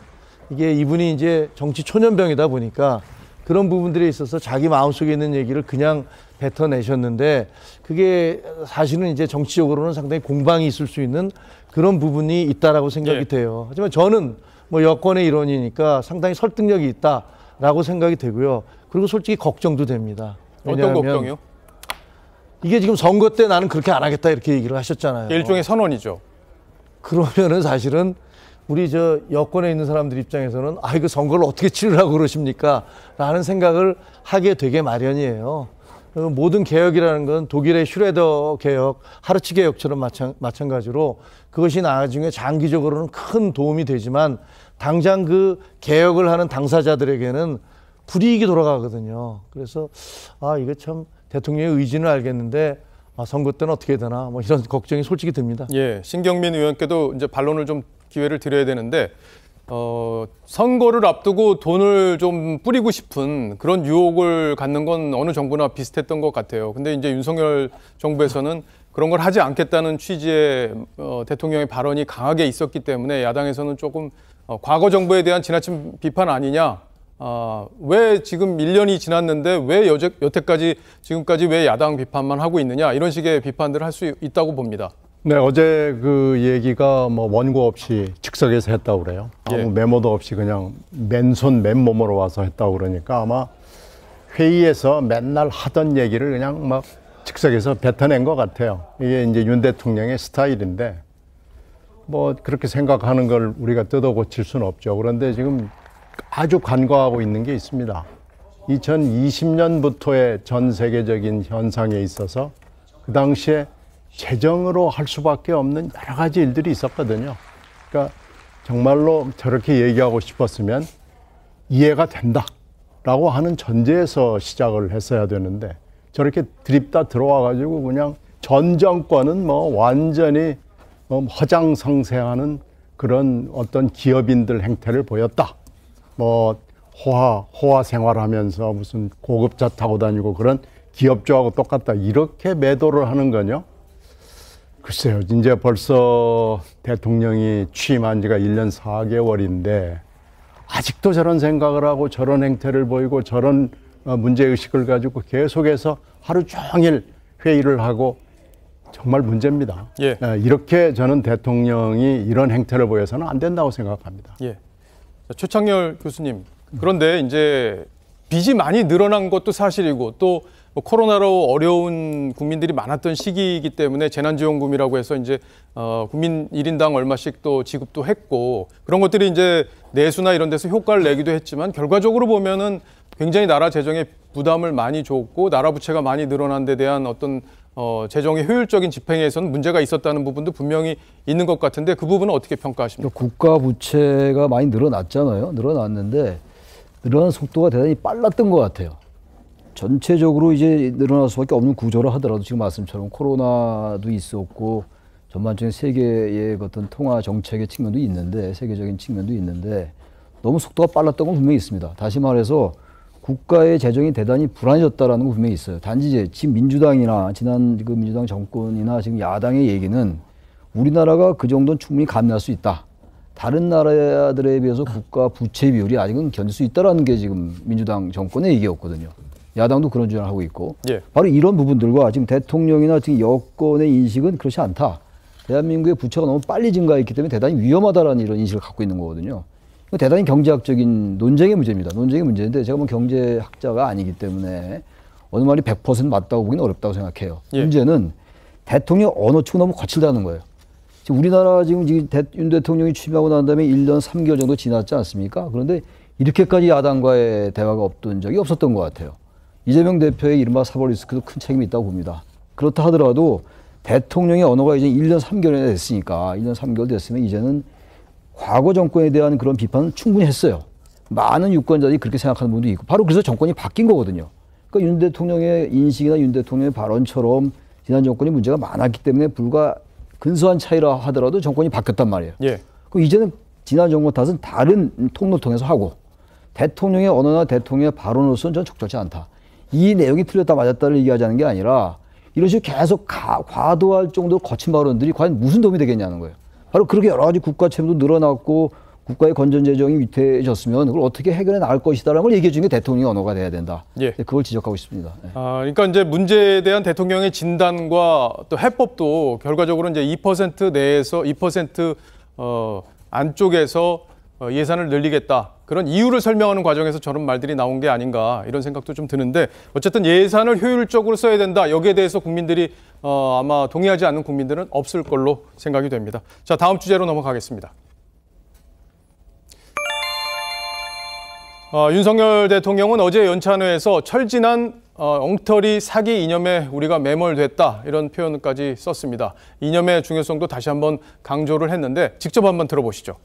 이게 이분이 이제 정치 초년병이다 보니까 그런 부분들에 있어서 자기 마음속에 있는 얘기를 그냥 뱉어내셨는데 그게 사실은 이제 정치적으로는 상당히 공방이 있을 수 있는 그런 부분이 있다라고 생각이 돼요. 하지만 저는 뭐 여권의 일원이니까 상당히 설득력이 있다라고 생각이 되고요. 그리고 솔직히 걱정도 됩니다. 어떤 걱정이요? 이게 지금 선거 때 나는 그렇게 안 하겠다 이렇게 얘기를 하셨잖아요. 일종의 선언이죠. 그러면은 사실은 우리 저 여권에 있는 사람들 입장에서는 이거 선거를 어떻게 치르라고 그러십니까? 라는 생각을 하게 되게 마련이에요. 모든 개혁이라는 건 독일의 슈레더 개혁, 하르츠 개혁처럼 마찬가지로 그것이 나중에 장기적으로는 큰 도움이 되지만 당장 그 개혁을 하는 당사자들에게는 불이익이 돌아가거든요. 그래서 이거 참 대통령의 의지는 알겠는데 선거 때는 어떻게 되나 뭐 이런 걱정이 솔직히 듭니다. 예, 신경민 의원께도 이제 반론을 좀 기회를 드려야 되는데 선거를 앞두고 돈을 좀 뿌리고 싶은 그런 유혹을 갖는 건 어느 정부나 비슷했던 것 같아요. 근데 이제 윤석열 정부에서는 그런 걸 하지 않겠다는 취지의 대통령의 발언이 강하게 있었기 때문에 야당에서는 조금 과거 정부에 대한 지나친 비판 아니냐. 왜 지금 1년이 지났는데 왜 여태까지 지금까지 왜 야당 비판만 하고 있느냐 이런 식의 비판들을 할 수 있다고 봅니다. 네, 어제 그 얘기가 뭐 원고 없이 즉석에서 했다고 그래요. 아무 메모도 없이 그냥 맨손 맨몸으로 와서 했다고 그러니까 아마 회의에서 맨날 하던 얘기를 그냥 막 즉석에서 뱉어낸 것 같아요. 이게 이제 윤 대통령의 스타일인데 뭐 그렇게 생각하는 걸 우리가 뜯어 고칠 수는 없죠. 그런데 지금 아주 간과하고 있는 게 있습니다. 2020년부터의 전 세계적인 현상에 있어서 그 당시에 재정으로 할 수밖에 없는 여러 가지 일들이 있었거든요. 그러니까 정말로 저렇게 얘기하고 싶었으면 이해가 된다라고 하는 전제에서 시작을 했어야 되는데 저렇게 드립다 들어와가지고 그냥 전 정권은 뭐 완전히 허장성세하는 그런 어떤 기업인들 행태를 보였다. 뭐 호화 생활하면서 무슨 고급차 타고 다니고 그런 기업주하고 똑같다. 이렇게 매도를 하는 거냐? 글쎄요. 이제 벌써 대통령이 취임한 지가 1년 4개월인데 아직도 저런 생각을 하고 저런 행태를 보이고 저런 문제의식을 가지고 계속해서 하루 종일 회의를 하고 정말 문제입니다. 예. 이렇게 저는 대통령이 이런 행태를 보여서는 안 된다고 생각합니다. 예. 최창렬 교수님, 그런데 이제 빚이 많이 늘어난 것도 사실이고 또 코로나로 어려운 국민들이 많았던 시기이기 때문에 재난지원금이라고 해서 이제 국민 1인당 얼마씩 또 지급도 했고 그런 것들이 이제 내수나 이런 데서 효과를 내기도 했지만 결과적으로 보면은 굉장히 나라 재정에 부담을 많이 줬고 나라 부채가 많이 늘어난 데 대한 어떤 재정의 효율적인 집행에서는 문제가 있었다는 부분도 분명히 있는 것 같은데 그 부분은 어떻게 평가하십니까? 국가 부채가 많이 늘어났잖아요. 늘어났는데 늘어난 속도가 대단히 빨랐던 것 같아요. 전체적으로 이제 늘어날 수밖에 없는 구조라 하더라도 지금 말씀처럼 코로나도 있었고 전반적인 세계의 어떤 통화 정책의 측면도 있는데 세계적인 측면도 있는데 너무 속도가 빨랐던 건 분명히 있습니다. 다시 말해서 국가의 재정이 대단히 불안해졌다라는 건 분명히 있어요. 단지 이제 지금 민주당이나 지난 그 민주당 정권이나 지금 야당의 얘기는 우리나라가 그 정도는 충분히 감내할 수 있다. 다른 나라들에 비해서 국가 부채 비율이 아직은 견딜 수 있다라는 게 지금 민주당 정권의 얘기였거든요. 야당도 그런 주장을 하고 있고 예. 바로 이런 부분들과 지금 대통령이나 지금 여권의 인식은 그렇지 않다. 대한민국의 부채가 너무 빨리 증가했기 때문에 대단히 위험하다라는 이런 인식을 갖고 있는 거거든요. 대단히 경제학적인 논쟁의 문제입니다. 논쟁의 문제인데 제가 뭐 경제학자가 아니기 때문에 어느 말이 100% 맞다고 보기는 어렵다고 생각해요. 예. 문제는 대통령 언어축이 너무 거칠다는 거예요. 지금 우리나라 지금 윤 대통령이 취임하고 난 다음에 1년 3개월 정도 지났지 않습니까? 그런데 이렇게까지 야당과의 대화가 없던 적이 없었던 것 같아요. 이재명 대표의 이른바 사법 리스크도 큰 책임이 있다고 봅니다. 그렇다 하더라도 대통령의 언어가 이제 1년 3개월이나 됐으니까 1년 3개월 됐으면 이제는 과거 정권에 대한 그런 비판은 충분히 했어요. 많은 유권자들이 그렇게 생각하는 분도 있고 바로 그래서 정권이 바뀐 거거든요. 그러니까 윤 대통령의 인식이나 윤 대통령의 발언처럼 지난 정권이 문제가 많았기 때문에 불과 근소한 차이라 하더라도 정권이 바뀌었단 말이에요. 예. 그럼 이제는 지난 정권 탓은 다른 통로를 통해서 하고 대통령의 언어나 대통령의 발언으로서는 전 적절치 않다. 이 내용이 틀렸다 맞았다를 얘기하자는 게 아니라 이런 식으로 계속 과도할 정도로 거친 발언들이 과연 무슨 도움이 되겠냐는 거예요. 바로 그렇게 여러 가지 국가 채무도 늘어났고 국가의 건전 재정이 위태해졌으면 그걸 어떻게 해결해 나갈 것이다라는 걸 얘기해 주는 게 대통령의 언어가 돼야 된다. 예. 그걸 지적하고 싶습니다. 예. 그러니까 이제 문제에 대한 대통령의 진단과 또 해법도 결과적으로 이제 2% 내에서 2% 안쪽에서 예산을 늘리겠다. 그런 이유를 설명하는 과정에서 저런 말들이 나온 게 아닌가 이런 생각도 좀 드는데 어쨌든 예산을 효율적으로 써야 된다. 여기에 대해서 국민들이 아마 동의하지 않는 국민들은 없을 걸로 생각이 됩니다. 자, 다음 주제로 넘어가겠습니다. 윤석열 대통령은 어제 연찬회에서 철진한 엉터리 사기 이념에 우리가 매몰됐다 이런 표현까지 썼습니다. 이념의 중요성도 다시 한번 강조를 했는데 직접 한번 들어보시죠.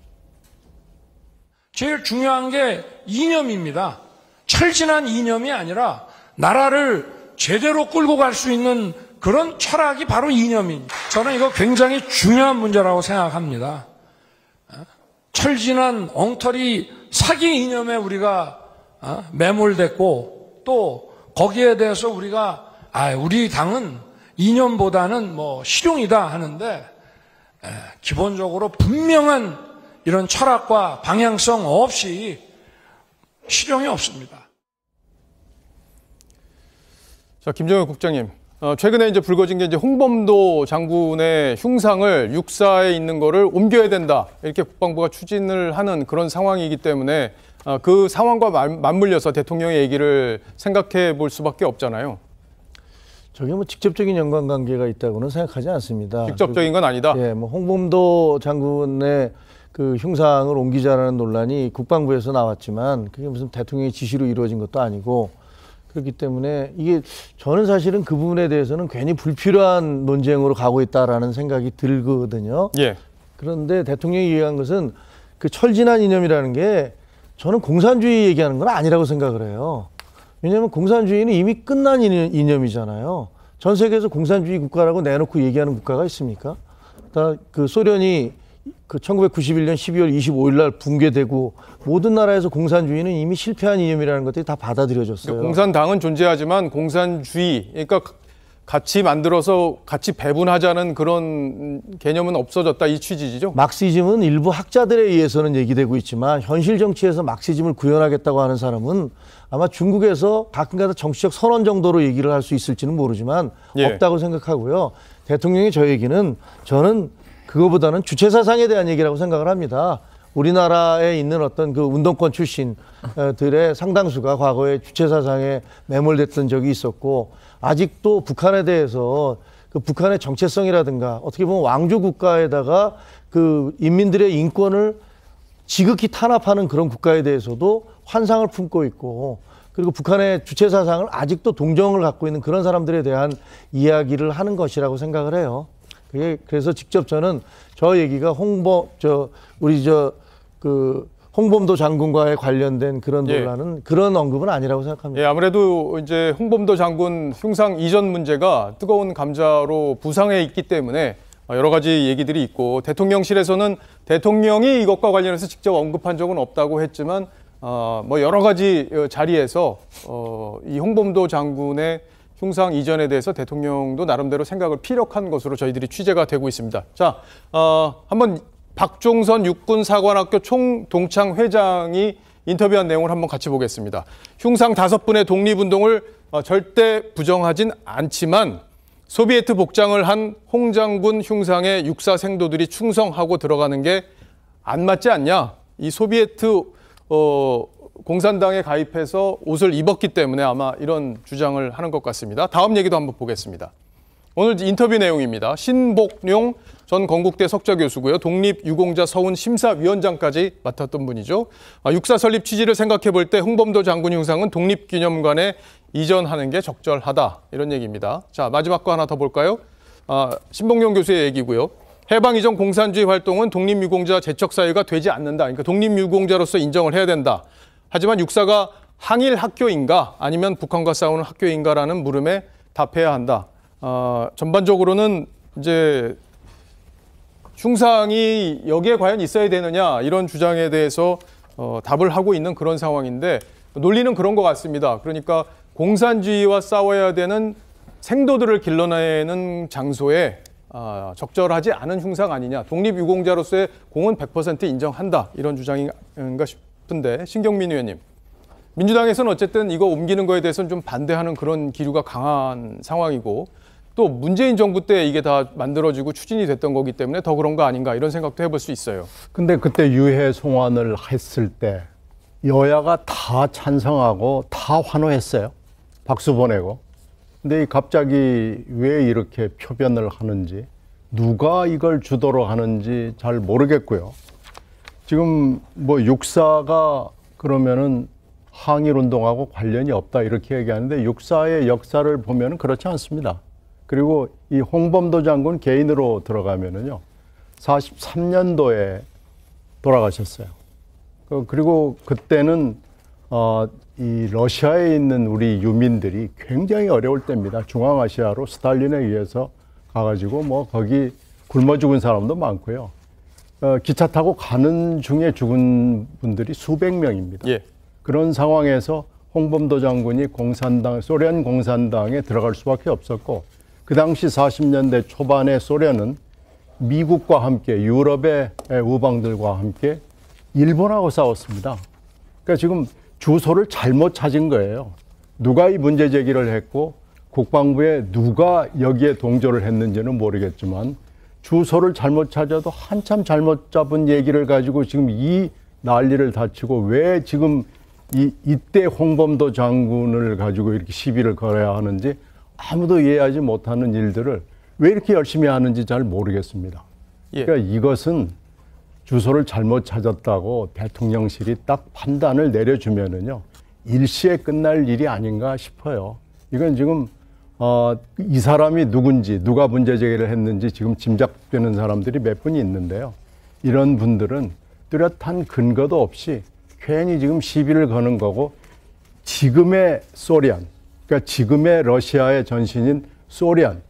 제일 중요한 게 이념입니다. 철진한 이념이 아니라 나라를 제대로 끌고 갈 수 있는 그런 철학이 바로 이념입니다. 저는 이거 굉장히 중요한 문제라고 생각합니다. 철진한 엉터리 사기 이념에 우리가 매몰됐고 또 거기에 대해서 우리가 우리 당은 이념보다는 뭐 실용이다 하는데 기본적으로 분명한 이런 철학과 방향성 없이 실용이 없습니다. 자, 김정일 국장님. 최근에 이제 불거진 게 이제 홍범도 장군의 흉상을 육사에 있는 거를 옮겨야 된다. 이렇게 국방부가 추진을 하는 그런 상황이기 때문에 그 상황과 맞물려서 대통령의 얘기를 생각해 볼 수밖에 없잖아요. 저게 뭐 직접적인 연관관계가 있다고는 생각하지 않습니다. 직접적인 건 아니다. 예, 뭐 홍범도 장군의 그 흉상을 옮기자라는 논란이 국방부에서 나왔지만 그게 무슨 대통령의 지시로 이루어진 것도 아니고 그렇기 때문에 이게 저는 사실은 그 부분에 대해서는 괜히 불필요한 논쟁으로 가고 있다라는 생각이 들거든요. 예. 그런데 대통령이 얘기한 것은 그 철진한 이념이라는 게 저는 공산주의 얘기하는 건 아니라고 생각을 해요. 왜냐하면 공산주의는 이미 끝난 이념이잖아요. 전 세계에서 공산주의 국가라고 내놓고 얘기하는 국가가 있습니까? 다 그 소련이 그 1991년 12월 25일 날 붕괴되고 모든 나라에서 공산주의는 이미 실패한 이념이라는 것들이 다 받아들여졌어요. 공산당은 존재하지만 공산주의, 그러니까 같이 만들어서 같이 배분하자는 그런 개념은 없어졌다 이 취지죠. 막시즘은 일부 학자들에 의해서는 얘기되고 있지만 현실 정치에서 막시즘을 구현하겠다고 하는 사람은 아마 중국에서 가끔가다 정치적 선언 정도로 얘기를 할 수 있을지는 모르지만 없다고 생각하고요. 대통령이 저 얘기는 저는 그거보다는 주체 사상에 대한 얘기라고 생각을 합니다. 우리나라에 있는 어떤 그 운동권 출신들의 상당수가 과거에 주체 사상에 매몰됐던 적이 있었고 아직도 북한에 대해서 그 북한의 정체성이라든가 어떻게 보면 왕조 국가에다가 그 인민들의 인권을 지극히 탄압하는 그런 국가에 대해서도 환상을 품고 있고 그리고 북한의 주체 사상을 아직도 동정을 갖고 있는 그런 사람들에 대한 이야기를 하는 것이라고 생각을 해요. 그래서 직접 저는 저 얘기가 홍범도 장군과의 관련된 그런 논란은 그런 언급은 아니라고 생각합니다. 예, 아무래도 이제 홍범도 장군 흉상 이전 문제가 뜨거운 감자로 부상해 있기 때문에 여러 가지 얘기들이 있고 대통령실에서는 대통령이 이것과 관련해서 직접 언급한 적은 없다고 했지만 뭐 여러 가지 자리에서 이 홍범도 장군의 흉상 이전에 대해서 대통령도 나름대로 생각을 피력한 것으로 저희들이 취재가 되고 있습니다. 자, 한번 박종선 육군사관학교 총동창 회장이 인터뷰한 내용을 한번 같이 보겠습니다. 흉상 5분의 독립운동을 절대 부정하진 않지만 소비에트 복장을 한 홍 장군 흉상에 육사 생도들이 충성하고 들어가는 게 안 맞지 않냐? 이 소비에트 공산당에 가입해서 옷을 입었기 때문에 아마 이런 주장을 하는 것 같습니다. 다음 얘기도 한번 보겠습니다. 오늘 인터뷰 내용입니다. 신복룡 전 건국대 석좌교수고요. 독립유공자 서훈 심사위원장까지 맡았던 분이죠. 육사 설립 취지를 생각해 볼 때 홍범도 장군 흉상은 독립기념관에 이전하는 게 적절하다. 이런 얘기입니다. 자, 마지막 거 하나 더 볼까요? 신복룡 교수의 얘기고요. 해방 이전 공산주의 활동은 독립유공자 제척사유가 되지 않는다. 그러니까 독립유공자로서 인정을 해야 된다. 하지만 육사가 항일 학교인가 아니면 북한과 싸우는 학교인가라는 물음에 답해야 한다. 전반적으로는 이제 흉상이 여기에 과연 있어야 되느냐 이런 주장에 대해서 답을 하고 있는 그런 상황인데 논리는 그런 것 같습니다. 그러니까 공산주의와 싸워야 되는 생도들을 길러내는 장소에 적절하지 않은 흉상 아니냐. 독립유공자로서의 공은 100% 인정한다. 이런 주장인가 싶은데 신경민 의원님. 민주당에서는 어쨌든 이거 옮기는 거에 대해서는 좀 반대하는 그런 기류가 강한 상황이고 또 문재인 정부 때 이게 다 만들어지고 추진이 됐던 거기 때문에 더 그런 거 아닌가 이런 생각도 해볼 수 있어요. 근데 그때 유해 송환을 했을 때 여야가 다 찬성하고 다 환호했어요. 박수 보내고. 근데 갑자기 왜 이렇게 표변을 하는지 누가 이걸 주도로 하는지 잘 모르겠고요. 지금 뭐 육사가 그러면은 항일운동하고 관련이 없다 이렇게 얘기하는데 육사의 역사를 보면은 그렇지 않습니다. 그리고 이 홍범도 장군 개인으로 들어가면은요 43년도에 돌아가셨어요. 그리고 그때는 이 러시아에 있는 우리 유민들이 굉장히 어려울 때입니다. 중앙아시아로 스탈린에 의해서 가가지고 뭐 거기 굶어 죽은 사람도 많고요. 기차 타고 가는 중에 죽은 분들이 수백 명입니다. 예. 그런 상황에서 홍범도 장군이 소련 공산당에 들어갈 수밖에 없었고 그 당시 40년대 초반에 소련은 미국과 함께 유럽의 우방들과 함께 일본하고 싸웠습니다. 그러니까 지금 주소를 잘못 찾은 거예요. 누가 이 문제 제기를 했고 국방부에 누가 여기에 동조를 했는지는 모르겠지만 주소를 잘못 찾아도 한참 잘못 잡은 얘기를 가지고 지금 이 난리를 다치고 왜 지금 이때 홍범도 장군을 가지고 이렇게 시비를 걸어야 하는지 아무도 이해하지 못하는 일들을 왜 이렇게 열심히 하는지 잘 모르겠습니다. 그러니까 이것은 주소를 잘못 찾았다고 대통령실이 딱 판단을 내려주면은요, 일시에 끝날 일이 아닌가 싶어요. 이건 지금 이 사람이 누군지, 누가 문제 제기를 했는지 지금 짐작되는 사람들이 몇 분이 있는데요. 이런 분들은 뚜렷한 근거도 없이 괜히 지금 시비를 거는 거고, 지금의 소련, 그러니까 지금의 러시아의 전신인 소련,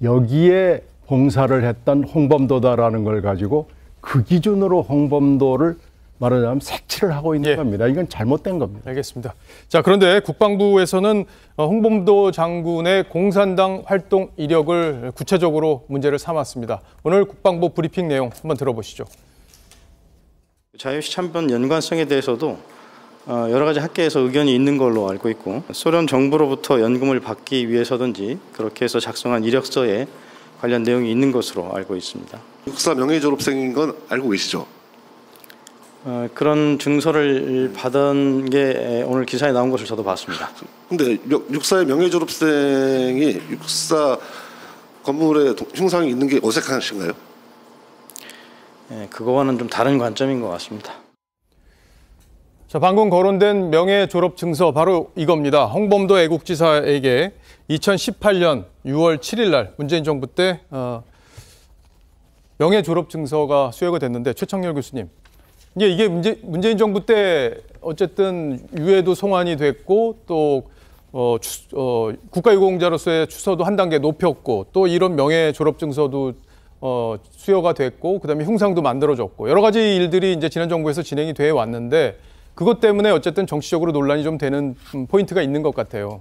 여기에 봉사를 했던 홍범도다라는 걸 가지고 그 기준으로 홍범도를 말하자면 색칠을 하고 있는 겁니다. 이건 잘못된 겁니다. 알겠습니다. 자, 그런데 국방부에서는 홍범도 장군의 공산당 활동 이력을 구체적으로 문제를 삼았습니다. 오늘 국방부 브리핑 내용 한번 들어보시죠. 자유시 참변 연관성에 대해서도 여러 가지 학계에서 의견이 있는 걸로 알고 있고, 소련 정부로부터 연금을 받기 위해서든지 그렇게 해서 작성한 이력서에 관련 내용이 있는 것으로 알고 있습니다. 육사 명예 졸업생인 건 알고 계시죠? 그런 증서를 받은 게 오늘 기사에 나온 것을 저도 봤습니다. 근데 육사의 명예 졸업생이 육사 건물에 흉상이 있는 게 어색하신가요? 그거와는 좀 다른 관점인 것 같습니다. 자, 방금 거론된 명예 졸업 증서 바로 이겁니다. 홍범도 애국지사에게 2018년 6월 7일 날 문재인 정부 때 명예 졸업 증서가 수여가 됐는데, 최창렬 교수님, 이게 문재인 정부 때 어쨌든 유해도 송환이 됐고, 또 국가유공자로서의 추서도 한 단계 높였고, 또 이런 명예 졸업 증서도 수여가 됐고, 그다음에 흉상도 만들어졌고, 여러 가지 일들이 이제 지난 정부에서 진행이 돼 왔는데, 그것 때문에 어쨌든 정치적으로 논란이 좀 되는 포인트가 있는 것 같아요.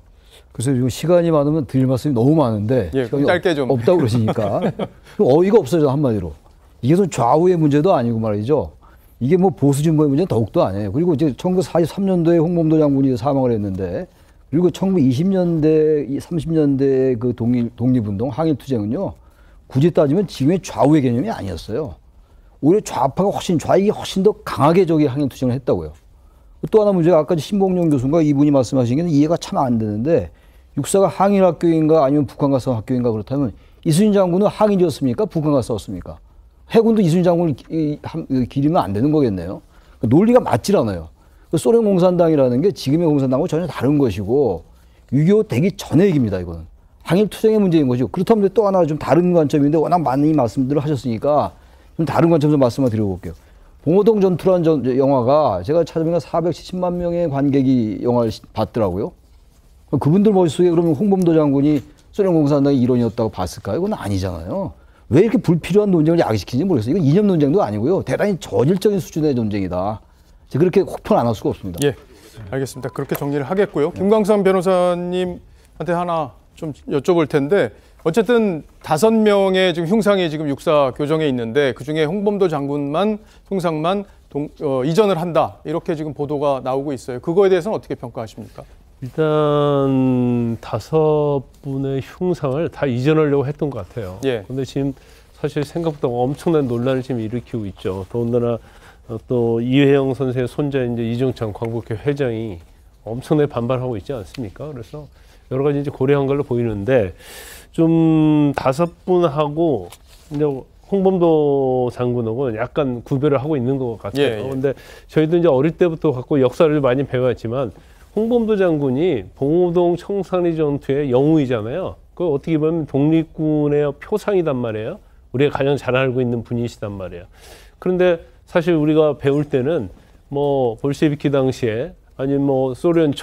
그래서 지금 시간이 많으면 드릴 말씀이 너무 많은데, 시간이 짧게 좀 없다고 그러시니까 어이가 없어져, 한마디로. 이게 좌우의 문제도 아니고 말이죠. 이게 뭐 보수 진보의 문제는 더욱도 아니에요. 그리고 이제 1943년도에 홍범도 장군이 사망을 했는데, 그리고 1920년대, 30년대 그 독립운동, 항일투쟁은요, 굳이 따지면 지금의 좌우의 개념이 아니었어요. 오히려 좌파가 좌익이 훨씬 더 강하게 저기 항일투쟁을 했다고요. 또 하나 문제가 아까 신봉용 교수가 이분이 말씀하신 게 이해가 참 안 되는데, 육사가 항일학교인가 아니면 북한과 싸운 학교인가 그렇다면 이순신 장군은 항일이었습니까? 북한과 싸웠습니까? 해군도 이순신 장군을 기리면 안 되는 거겠네요. 논리가 맞질 않아요. 소련 공산당이라는 게 지금의 공산당하고 전혀 다른 것이고, 6.25 되기 전의 얘기입니다, 이거는. 항일투쟁의 문제인 것이고, 그렇다면 또 하나 좀 다른 관점인데, 워낙 많은 말씀들을 하셨으니까 좀 다른 관점에서 말씀을 드려볼게요. 봉오동 전투라는 영화가 제가 찾아보니까 470만 명의 관객이 영화를 봤더라고요. 그분들 머릿속에 그러면 홍범도 장군이 소련 공산당의 일원이었다고 봤을까요? 그건 아니잖아요. 왜 이렇게 불필요한 논쟁을 야기시키는지 모르겠어요. 이건 이념 논쟁도 아니고요. 대단히 저질적인 수준의 논쟁이다. 그렇게 혹평 안 할 수가 없습니다. 예, 알겠습니다. 그렇게 정리를 하겠고요. 김광삼 변호사님한테 하나 좀 여쭤볼 텐데, 어쨌든 5명의 지금 흉상이 지금 육사 교정에 있는데, 그중에 홍범도 장군만 흉상만 이전을 한다, 이렇게 지금 보도가 나오고 있어요. 그거에 대해서는 어떻게 평가하십니까? 일단 5분의 흉상을 다 이전하려고 했던 것 같아요. 그런데 지금 사실 생각보다 엄청난 논란을 지금 일으키고 있죠. 더군다나 또 이회영 선생의 손자인 이제 이종찬 광복회 회장이 엄청나게 반발하고 있지 않습니까? 그래서 여러 가지 이제 고려한 걸로 보이는데, 좀 5분하고 이제 홍범도 장군하고 약간 구별을 하고 있는 것 같아요. 그런데 저희도 이제 어릴 때부터 갖고 역사를 많이 배워왔지만, 홍범도 장군이 봉오동 청산리 전투의 영웅이잖아요. 그 어떻게 보면 독립군의 표상이단 말이에요. 우리가 가장 잘 알고 있는 분이시단 말이에요. 그런데 사실 우리가 배울 때는 뭐 볼셰비키 당시에, 아니면 뭐 소련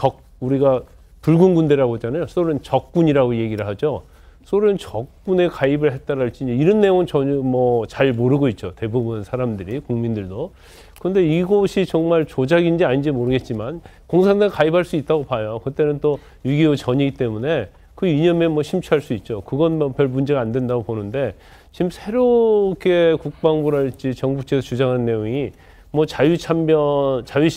우리가 붉은 군대라고 하잖아요. 소련 적군이라고 얘기를 하죠. 소련 적군에 가입을 했다랄지 이런 내용은 전혀 뭐 잘 모르고 있죠. 대부분 사람들이, 국민들도. 그런데 이것이 정말 조작인지 아닌지 모르겠지만 공산당에 가입할 수 있다고 봐요. 그때는 또 6.25 전이기 때문에 그 이념에 뭐 심취할 수 있죠. 그건 뭐 별 문제가 안 된다고 보는데, 지금 새롭게 국방부랄지 정부 측에서 주장하는 내용이 뭐 자유시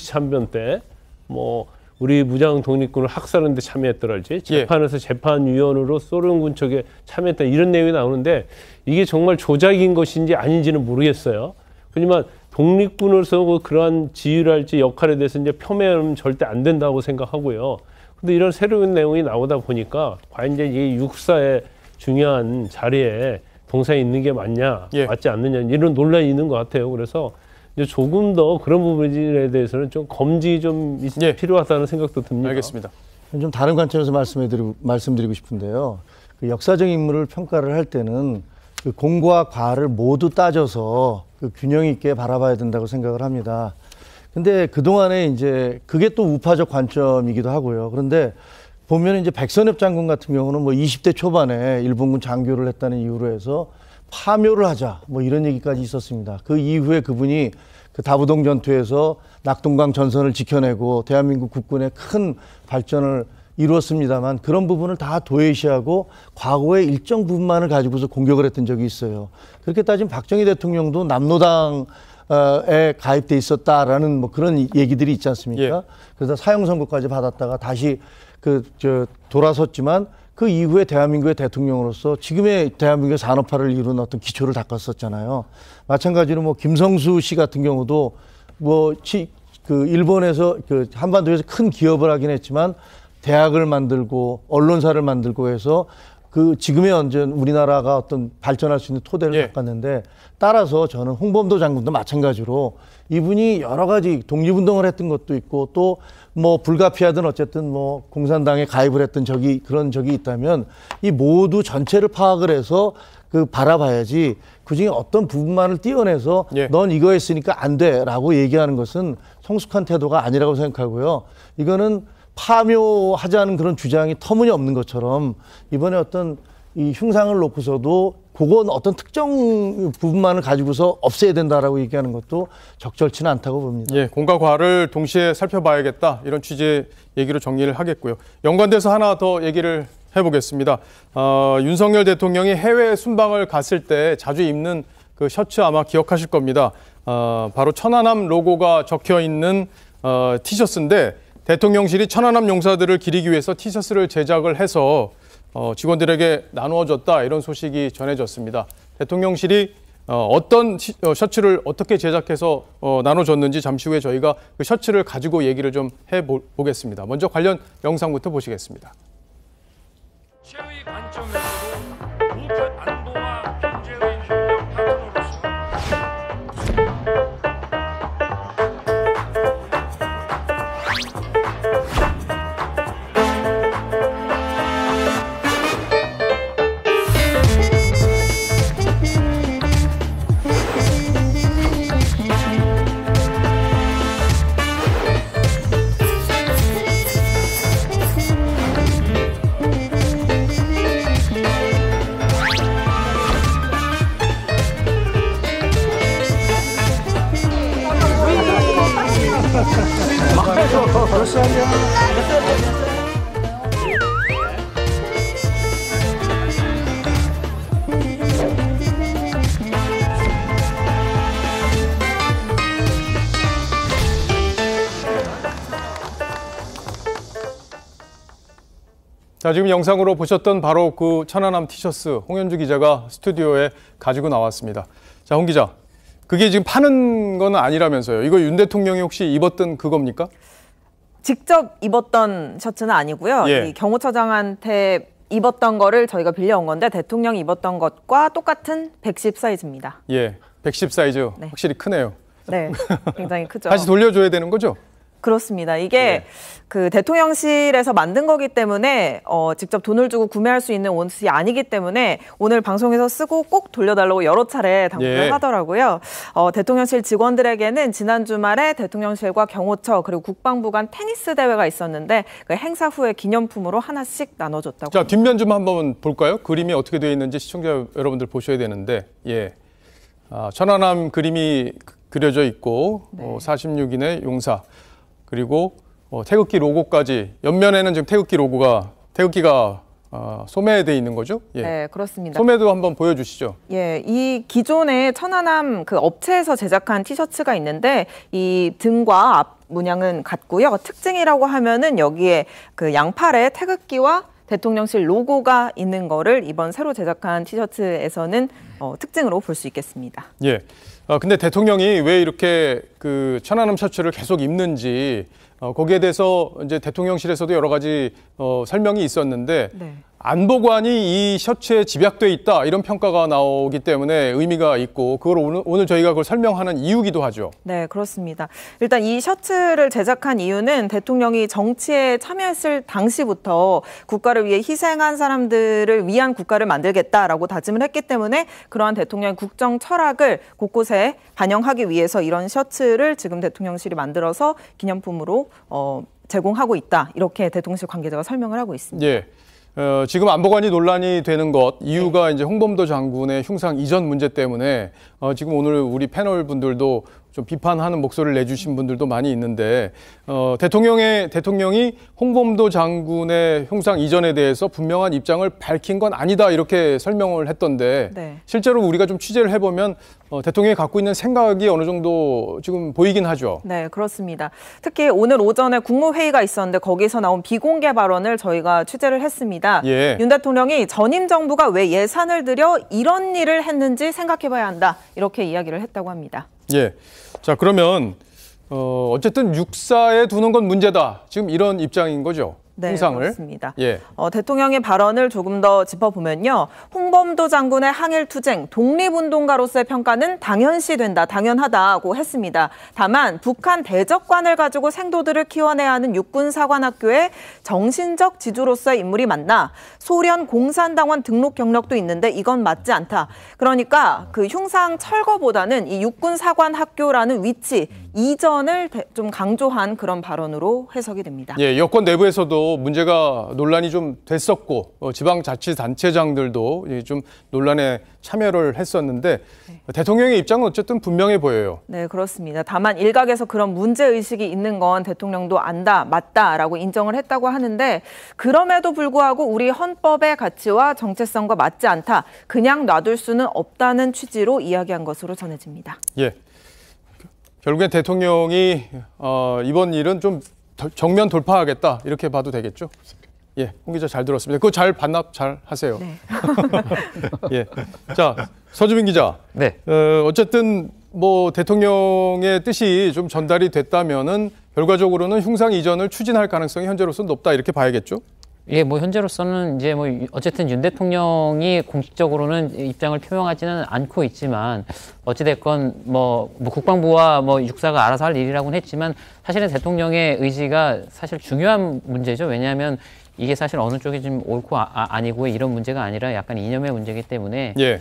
참변 때 뭐 우리 무장 독립군을 학살하는 데 참여했더랄지, 재판에서 재판위원으로 소련군 쪽에 참여했다, 이런 내용이 나오는데, 이게 정말 조작인 것인지 아닌지는 모르겠어요. 하지만 독립군으로서 그러한 지휘랄지 역할에 대해서 이제 폄훼하면 절대 안 된다고 생각하고요. 근데 이런 새로운 내용이 나오다 보니까 과연 이제 이 육사의 중요한 자리에 동상이 있는 게 맞냐, 맞지 않느냐 이런 논란이 있는 것 같아요. 그래서 이제 조금 더 그런 부분에 대해서는 좀 검증이 좀 필요하다는 생각도 듭니다. 알겠습니다. 좀 다른 관점에서 말씀드리고 싶은데요. 그 역사적 인물을 평가를 할 때는 그 공과 과를 모두 따져서 그 균형 있게 바라봐야 된다고 생각을 합니다. 근데 그동안에 이제 그게 또 우파적 관점이기도 하고요. 그런데 보면 이제 백선엽 장군 같은 경우는 뭐 20대 초반에 일본군 장교를 했다는 이유로 해서 파묘를 하자 뭐 이런 얘기까지 있었습니다. 그 이후에 그분이 그 다부동 전투에서 낙동강 전선을 지켜내고 대한민국 국군의 큰 발전을 이루었습니다만 그런 부분을 다 도외시하고 과거의 일정 부분만을 가지고서 공격을 했던 적이 있어요. 그렇게 따지면 박정희 대통령도 남로당에 가입돼 있었다라는 뭐 그런 얘기들이 있지 않습니까? 그래서 사형 선고까지 받았다가 다시 돌아섰지만 그 이후에 대한민국의 대통령으로서 지금의 대한민국의 산업화를 이루는 어떤 기초를 닦았었잖아요. 마찬가지로 뭐 김성수 씨 같은 경우도 뭐 그 일본에서 그 한반도에서 큰 기업을 하긴 했지만 대학을 만들고 언론사를 만들고 해서 그 지금의 완전 우리나라가 어떤 발전할 수 있는 토대를 닦았는데 따라서 저는 홍범도 장군도 마찬가지로 이분이 여러 가지 독립운동을 했던 것도 있고 또 뭐 불가피하든 어쨌든 뭐 공산당에 가입을 했던 그런 적이 있다면 이 모두 전체를 파악을 해서 그 바라봐야지 그중에 어떤 부분만을 띄어내서 넌 이거 했으니까 안 돼라고 얘기하는 것은 성숙한 태도가 아니라고 생각하고요. 이거는 파묘하자는 그런 주장이 터무니없는 것처럼 이번에 어떤 이 흉상을 놓고서도 그건 어떤 특정 부분만을 가지고서 없애야 된다라고 얘기하는 것도 적절치는 않다고 봅니다. 예, 공과 과를 동시에 살펴봐야겠다 이런 취지의 얘기로 정리를 하겠고요. 연관돼서 하나 더 얘기를 해보겠습니다. 윤석열 대통령이 해외 순방을 갔을 때 자주 입는 그 셔츠 아마 기억하실 겁니다. 바로 천안함 로고가 적혀 있는 티셔츠인데 대통령실이 천안함 용사들을 기리기 위해서 티셔츠를 제작을 해서 직원들에게 나누어졌다 이런 소식이 전해졌습니다. 대통령실이 어떤 셔츠를 어떻게 제작해서 나눠줬는지 잠시 후에 저희가 그 셔츠를 가지고 얘기를 좀 해보겠습니다. 먼저 관련 영상부터 보시겠습니다. 최의 관점에서도 우파 안보와 경제의 협력 파트너로서 자, 지금 영상으로 보셨던 바로 그 천안함 티셔츠 홍현주 기자가 스튜디오에 가지고 나왔습니다. 자, 홍 기자, 그게 지금 파는 건 아니라면서요. 이거 윤 대통령이 혹시 입었던 그겁니까? 직접 입었던 셔츠는 아니고요. 이 경호처장한테 입었던 거를 저희가 빌려온 건데 대통령이 입었던 것과 똑같은 110 사이즈입니다. 예, 110 사이즈 확실히 크네요. 네, 굉장히 크죠. 다시 돌려줘야 되는 거죠? 그렇습니다. 이게 그 대통령실에서 만든 거기 때문에 직접 돈을 주고 구매할 수 있는 옷이 아니기 때문에 오늘 방송에서 쓰고 꼭 돌려달라고 여러 차례 당부를 하더라고요. 대통령실 직원들에게는 지난 주말에 대통령실과 경호처 그리고 국방부 간 테니스 대회가 있었는데 그 행사 후에 기념품으로 하나씩 나눠줬다고. 자, 뒷면 좀 한번 볼까요? 그림이 어떻게 되어 있는지 시청자 여러분들 보셔야 되는데 천안함 그림이 그려져 있고 46인의 용사 그리고 태극기 로고까지 옆면에는 지금 태극기가 소매돼 있는 거죠? 네, 그렇습니다. 소매도 한번 보여주시죠. 예, 이 기존의 천안함 그 업체에서 제작한 티셔츠가 있는데 이 등과 앞 문양은 같고요. 특징이라고 하면은 여기에 그 양팔에 태극기와 대통령실 로고가 있는 거를 이번 새로 제작한 티셔츠에서는 특징으로 볼 수 있겠습니다. 예. 근데 대통령이 왜 이렇게 그 천안함 셔츠를 계속 입는지 거기에 대해서 이제 대통령실에서도 여러 가지 설명이 있었는데 네. 안보관이 이 셔츠에 집약돼 있다 이런 평가가 나오기 때문에 의미가 있고 그걸 오늘 저희가 그걸 설명하는 이유기도 하죠. 네, 그렇습니다. 일단 이 셔츠를 제작한 이유는 대통령이 정치에 참여했을 당시부터 국가를 위해 희생한 사람들을 위한 국가를 만들겠다라고 다짐을 했기 때문에 그러한 대통령의 국정 철학을 곳곳에 반영하기 위해서 이런 셔츠를 지금 대통령실이 만들어서 기념품으로 제공하고 있다. 이렇게 대통령실 관계자가 설명을 하고 있습니다. 예. 지금 안보관이 논란이 되는 것 이유가 이제 홍범도 장군의 흉상 이전 문제 때문에 지금 오늘 우리 패널 분들도 좀 비판하는 목소리를 내주신 분들도 많이 있는데 대통령이 홍범도 장군의 흉상 이전에 대해서 분명한 입장을 밝힌 건 아니다 이렇게 설명을 했던데 네. 실제로 우리가 좀 취재를 해보면 대통령이 갖고 있는 생각이 어느 정도 지금 보이긴 하죠. 네, 그렇습니다. 특히 오늘 오전에 국무회의가 있었는데 거기서 나온 비공개 발언을 저희가 취재를 했습니다. 예. 윤 대통령이 전임 정부가 왜 예산을 들여 이런 일을 했는지 생각해봐야 한다. 이렇게 이야기를 했다고 합니다. 예. 자, 그러면 어쨌든 육사에 두는 건 문제다. 지금 이런 입장인 거죠. 네, 흉상을. 그렇습니다. 예. 대통령의 발언을 조금 더 짚어보면요. 홍범도 장군의 항일투쟁, 독립운동가로서의 평가는 당연시 된다, 당연하다고 했습니다. 다만 북한 대적관을 가지고 생도들을 키워내야 하는 육군사관학교의 정신적 지주로서의 인물이 맞나? 소련 공산당원 등록 경력도 있는데 이건 맞지 않다. 그러니까 그 흉상 철거보다는 이 육군사관학교라는 위치 이전을 좀 강조한 그런 발언으로 해석이 됩니다. 예, 여권 내부에서도 문제가 논란이 좀 됐었고 지방자치단체장들도 좀 논란에 참여를 했었는데 대통령의 입장은 어쨌든 분명해 보여요. 네, 그렇습니다. 다만 일각에서 그런 문제의식이 있는 건 대통령도 안다, 맞다라고 인정을 했다고 하는데 그럼에도 불구하고 우리 헌법의 가치와 정체성과 맞지 않다. 그냥 놔둘 수는 없다는 취지로 이야기한 것으로 전해집니다. 예. 결국엔 대통령이 이번 일은 좀 정면 돌파하겠다 이렇게 봐도 되겠죠? 예, 홍 기자 잘 들었습니다. 그거 잘 반납 잘 하세요. 네. 예, 자 서주빈 기자. 네. 어쨌든 뭐 대통령의 뜻이 좀 전달이 됐다면은 결과적으로는 흉상 이전을 추진할 가능성이 현재로서는 높다 이렇게 봐야겠죠? 예, 뭐 현재로서는 이제 뭐 어쨌든 윤 대통령이 공식적으로는 입장을 표명하지는 않고 있지만 어찌됐건 뭐 국방부와 뭐 육사가 알아서 할 일이라고는 했지만 사실은 대통령의 의지가 사실 중요한 문제죠. 왜냐하면 이게 사실 어느 쪽이 좀 옳고 아니고 이런 문제가 아니라 약간 이념의 문제이기 때문에. 예.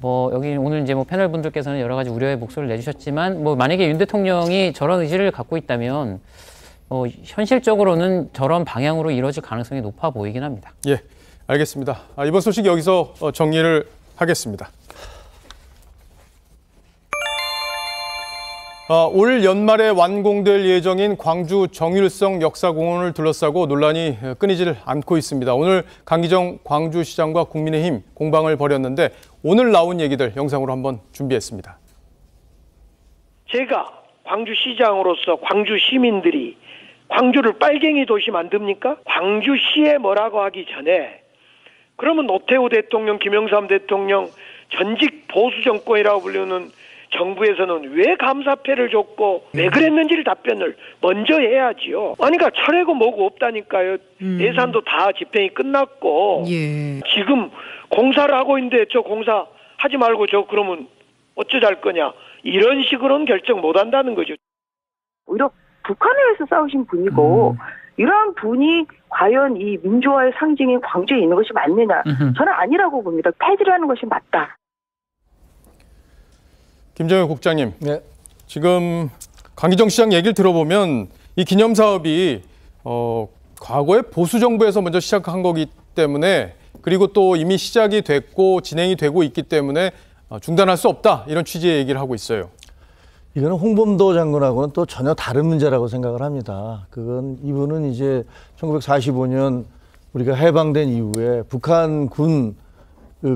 뭐 여기 오늘 이제 뭐 패널 분들께서는 여러 가지 우려의 목소리를 내주셨지만 뭐 만약에 윤 대통령이 저런 의지를 갖고 있다면. 현실적으로는 저런 방향으로 이루어질 가능성이 높아 보이긴 합니다. 예, 알겠습니다. 이번 소식 여기서 정리를 하겠습니다. 올 연말에 완공될 예정인 광주 정일성 역사공원을 둘러싸고 논란이 끊이질 않고 있습니다. 오늘 강기정 광주시장과 국민의힘 공방을 벌였는데 오늘 나온 얘기들 영상으로 한번 준비했습니다. 제가 광주시장으로서 광주 시민들이 광주를 빨갱이 도시 만듭니까? 광주시에 뭐라고 하기 전에 그러면 노태우 대통령, 김영삼 대통령 전직 보수 정권이라고 불리는 정부에서는 왜 감사패를 줬고 왜 그랬는지를 답변을 먼저 해야지요. 아니 그러니까 철회고 뭐고 없다니까요. 예산도 다 집행이 끝났고 지금 공사를 하고 있는데 저 공사 하지 말고 저 그러면 어쩌잘 거냐. 이런 식으로는 결정 못 한다는 거죠. 오히려 북한에 의해서 싸우신 분이고 이러한 분이 과연 이 민주화의 상징인 광주에 있는 것이 맞느냐. 저는 아니라고 봅니다. 폐지를 하는 것이 맞다. 김정일 국장님, 네. 지금 강기정 시장 얘기를 들어보면 이 기념사업이 과거에 보수 정부에서 먼저 시작한 거기 때문에 그리고 또 이미 시작이 됐고 진행이 되고 있기 때문에 중단할 수 없다 이런 취지의 얘기를 하고 있어요. 이거는 홍범도 장군하고는 또 전혀 다른 문제라고 생각을 합니다. 이분은 이제 1945년 우리가 해방된 이후에 북한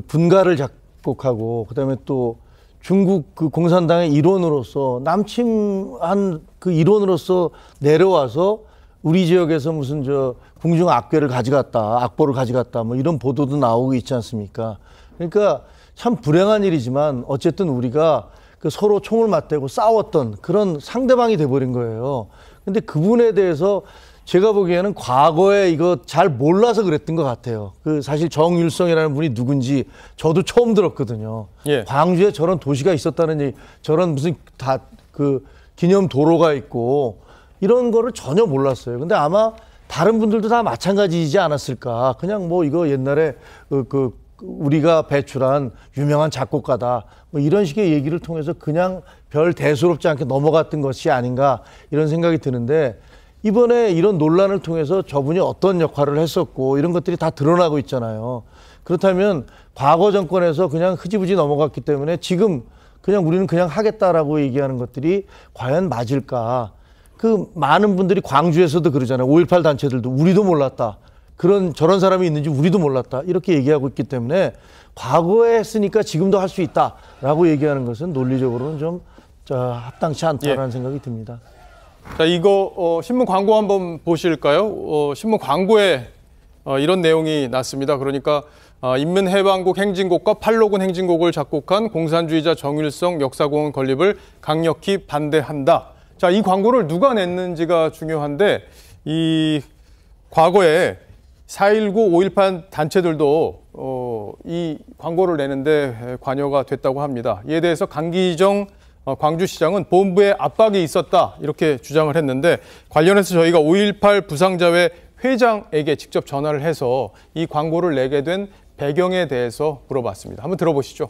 군가를 작곡하고 그다음에 또 중국 그 공산당의 일원으로서 남침한 그 일원으로서 내려와서 우리 지역에서 무슨 저 궁중 악괴를 가져갔다, 악보를 가져갔다, 뭐 이런 보도도 나오고 있지 않습니까? 그러니까 참 불행한 일이지만 어쨌든 우리가 그 서로 총을 맞대고 싸웠던 그런 상대방이 돼버린 거예요. 근데 그분에 대해서 제가 보기에는 과거에 이거 잘 몰라서 그랬던 것 같아요. 그 사실 정율성이라는 분이 누군지 저도 처음 들었거든요. 예. 광주에 저런 도시가 있었다는 얘기, 저런 무슨 다 그 기념 도로가 있고 이런 거를 전혀 몰랐어요. 근데 아마 다른 분들도 다 마찬가지이지 않았을까. 그냥 뭐 이거 옛날에 우리가 배출한 유명한 작곡가다. 뭐 이런 식의 얘기를 통해서 그냥 별 대수롭지 않게 넘어갔던 것이 아닌가 이런 생각이 드는데 이번에 이런 논란을 통해서 저분이 어떤 역할을 했었고 이런 것들이 다 드러나고 있잖아요. 그렇다면 과거 정권에서 그냥 흐지부지 넘어갔기 때문에 지금 그냥 우리는 그냥 하겠다라고 얘기하는 것들이 과연 맞을까. 그 많은 분들이 광주에서도 그러잖아요. 5.18 단체들도 우리도 몰랐다. 저런 사람이 있는지 우리도 몰랐다. 이렇게 얘기하고 있기 때문에 과거에 했으니까 지금도 할 수 있다라고 얘기하는 것은 논리적으로는 좀 합당치 않다라는 생각이 듭니다. 자, 이거 신문 광고 한번 보실까요? 신문 광고에 이런 내용이 났습니다. 그러니까 인민해방국 행진곡과 팔로군 행진곡을 작곡한 공산주의자 정율성 역사공원 건립을 강력히 반대한다. 자, 이 광고를 누가 냈는지가 중요한데 이 과거에 4.19, 5.18 단체들도 이 광고를 내는데 관여가 됐다고 합니다. 이에 대해서 강기정 광주시장은 본부에 압박이 있었다 이렇게 주장을 했는데 관련해서 저희가 5.18 부상자회 회장에게 직접 전화를 해서 이 광고를 내게 된 배경에 대해서 물어봤습니다. 한번 들어보시죠.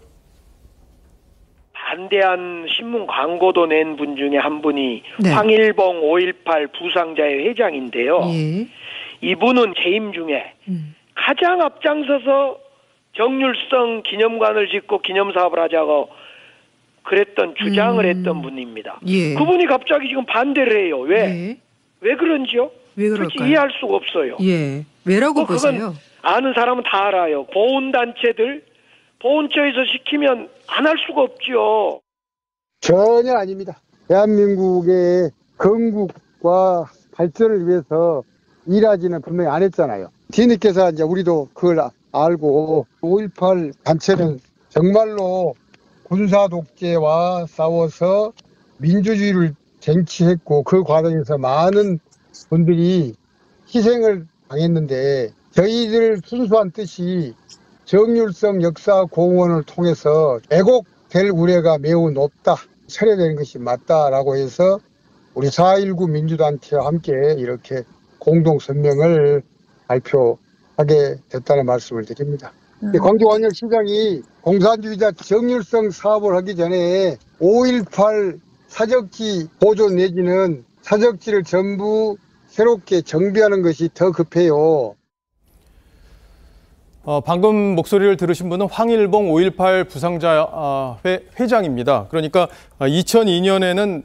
반대한 신문 광고도 낸 분 중에 한 분이 네. 황일봉 5.18 부상자회 회장인데요. 예. 이분은 재임 중에 가장 앞장서서 정율성 기념관을 짓고 기념사업을 하자고 그랬던 주장을 했던 분입니다. 예. 그분이 갑자기 지금 반대를 해요. 왜? 예. 왜 그런지요? 왜 그럴까요? 솔직히 이해할 수가 없어요. 예. 왜라고 보세요? 그건 아는 사람은 다 알아요. 보훈단체들 보훈처에서 시키면 안 할 수가 없죠. 전혀 아닙니다. 대한민국의 건국과 발전을 위해서 일하지는 분명히 안 했잖아요. 뒤늦게서 이제 우리도 그걸 알고 5.18 단체는 정말로 군사 독재와 싸워서 민주주의를 쟁취했고 그 과정에서 많은 분들이 희생을 당했는데 저희들 순수한 뜻이 정율성 역사공원을 통해서 왜곡될 우려가 매우 높다. 철회되는 것이 맞다라고 해서 우리 4.19 민주단체와 함께 이렇게 공동성명을 발표하게 됐다는 말씀을 드립니다. 광주광역시장이 공산주의자 정율성 사업을 하기 전에 5.18 사적지 보존 내지는 사적지를 전부 새롭게 정비하는 것이 더 급해요. 방금 목소리를 들으신 분은 황일봉 5.18 부상자회 회장입니다. 그러니까 2002년에는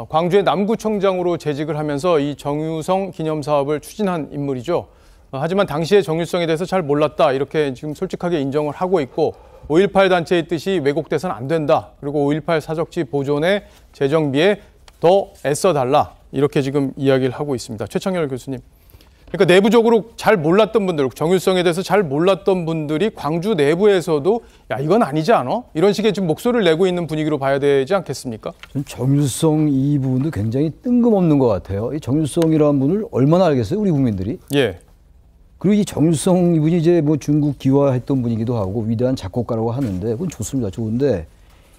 광주의 남구청장으로 재직을 하면서 이 정유성 기념사업을 추진한 인물이죠. 하지만 당시에 정율성에 대해서 잘 몰랐다 이렇게 지금 솔직하게 인정을 하고 있고 5.18 단체의 뜻이 왜곡돼서는 안 된다. 그리고 5.18 사적지 보존에 재정비에 더 애써달라 이렇게 지금 이야기를 하고 있습니다. 최창열 교수님. 그러니까 내부적으로 잘 몰랐던 분들, 정율성에 대해서 잘 몰랐던 분들이 광주 내부에서도 야 이건 아니지 않아? 이런 식의 지금 목소리를 내고 있는 분위기로 봐야 되지 않겠습니까? 정율성 이 부분도 굉장히 뜬금없는 것 같아요. 이 정율성이라는 분을 얼마나 알겠어요, 우리 국민들이? 예. 그리고 이 정율성 이분이 이제 뭐 중국 기화했던 분이기도 하고 위대한 작곡가라고 하는데 그건 좋습니다, 좋은데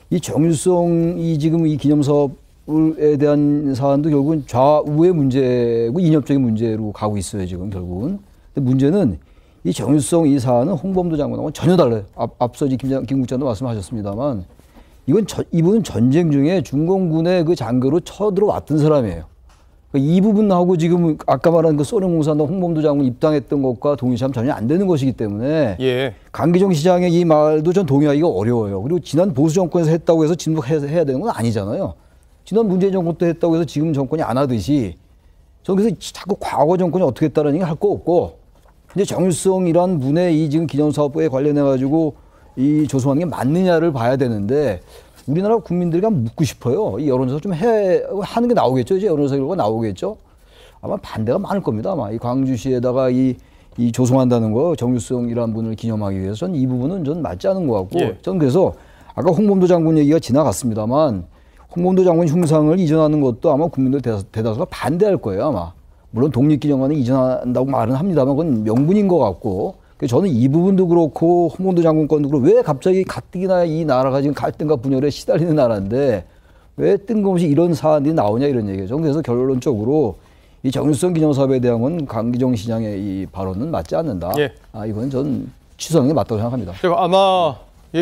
이 정율성 이 지금 이 기념사업에 대한 사안도 결국은 좌우의 문제고 이념적인 문제로 가고 있어요, 지금 결국은. 근데 문제는 이 정율성 이 사안은 홍범도 장관하고 전혀 달라요. 앞서 김 국장도 말씀하셨습니다만 이분은 전쟁 중에 중공군의 그 장교로 쳐들어왔던 사람이에요. 이 부분하고 지금 아까 말한 그 소련공산당 홍범도 장군 입당했던 것과 동일시하면 전혀 안 되는 것이기 때문에 강기정 시장의 이 말도 전 동의하기가 어려워요. 그리고 지난 보수 정권에서 했다고 해서 지금도 해야 되는 건 아니잖아요. 지난 문재인 정권 때 했다고 해서 지금 정권이 안 하듯이 저는 그래서 자꾸 과거 정권이 어떻게 했다는 얘기 할 거 없고 이제 정율성이란 분의 이 지금 기념사업에 관련해 가지고 이 조성하는 게 맞느냐를 봐야 되는데 우리나라 국민들이 묻고 싶어요. 이 여론조사 좀 하는 게 나오겠죠. 이제 여론조사 결과가 나오겠죠. 아마 반대가 많을 겁니다. 아마 이 광주시에다가 이 조성한다는 거 정일성이라는 분을 기념하기 위해서 전 이 부분은 전 맞지 않은 것 같고 예. 전 그래서 아까 홍범도 장군 얘기가 지나갔습니다만 홍범도 장군 흉상을 이전하는 것도 아마 국민들 대다수가 반대할 거예요. 아마 물론 독립기념관을 이전한다고 말은 합니다만 그건 명분인 것 같고 저는 이 부분도 그렇고 홍범도 장군 건도 그렇고 왜 갑자기 가뜩이나 이 나라가 지금 갈등과 분열에 시달리는 나라인데 왜 뜬금없이 이런 사안들이 나오냐 이런 얘기죠. 저는 그래서 결론적으로 이 정일성 기념사업에 대한 건 강기정 시장의 이 발언은 맞지 않는다. 예. 이건 전 취소하는 게 맞다고 생각합니다. 아마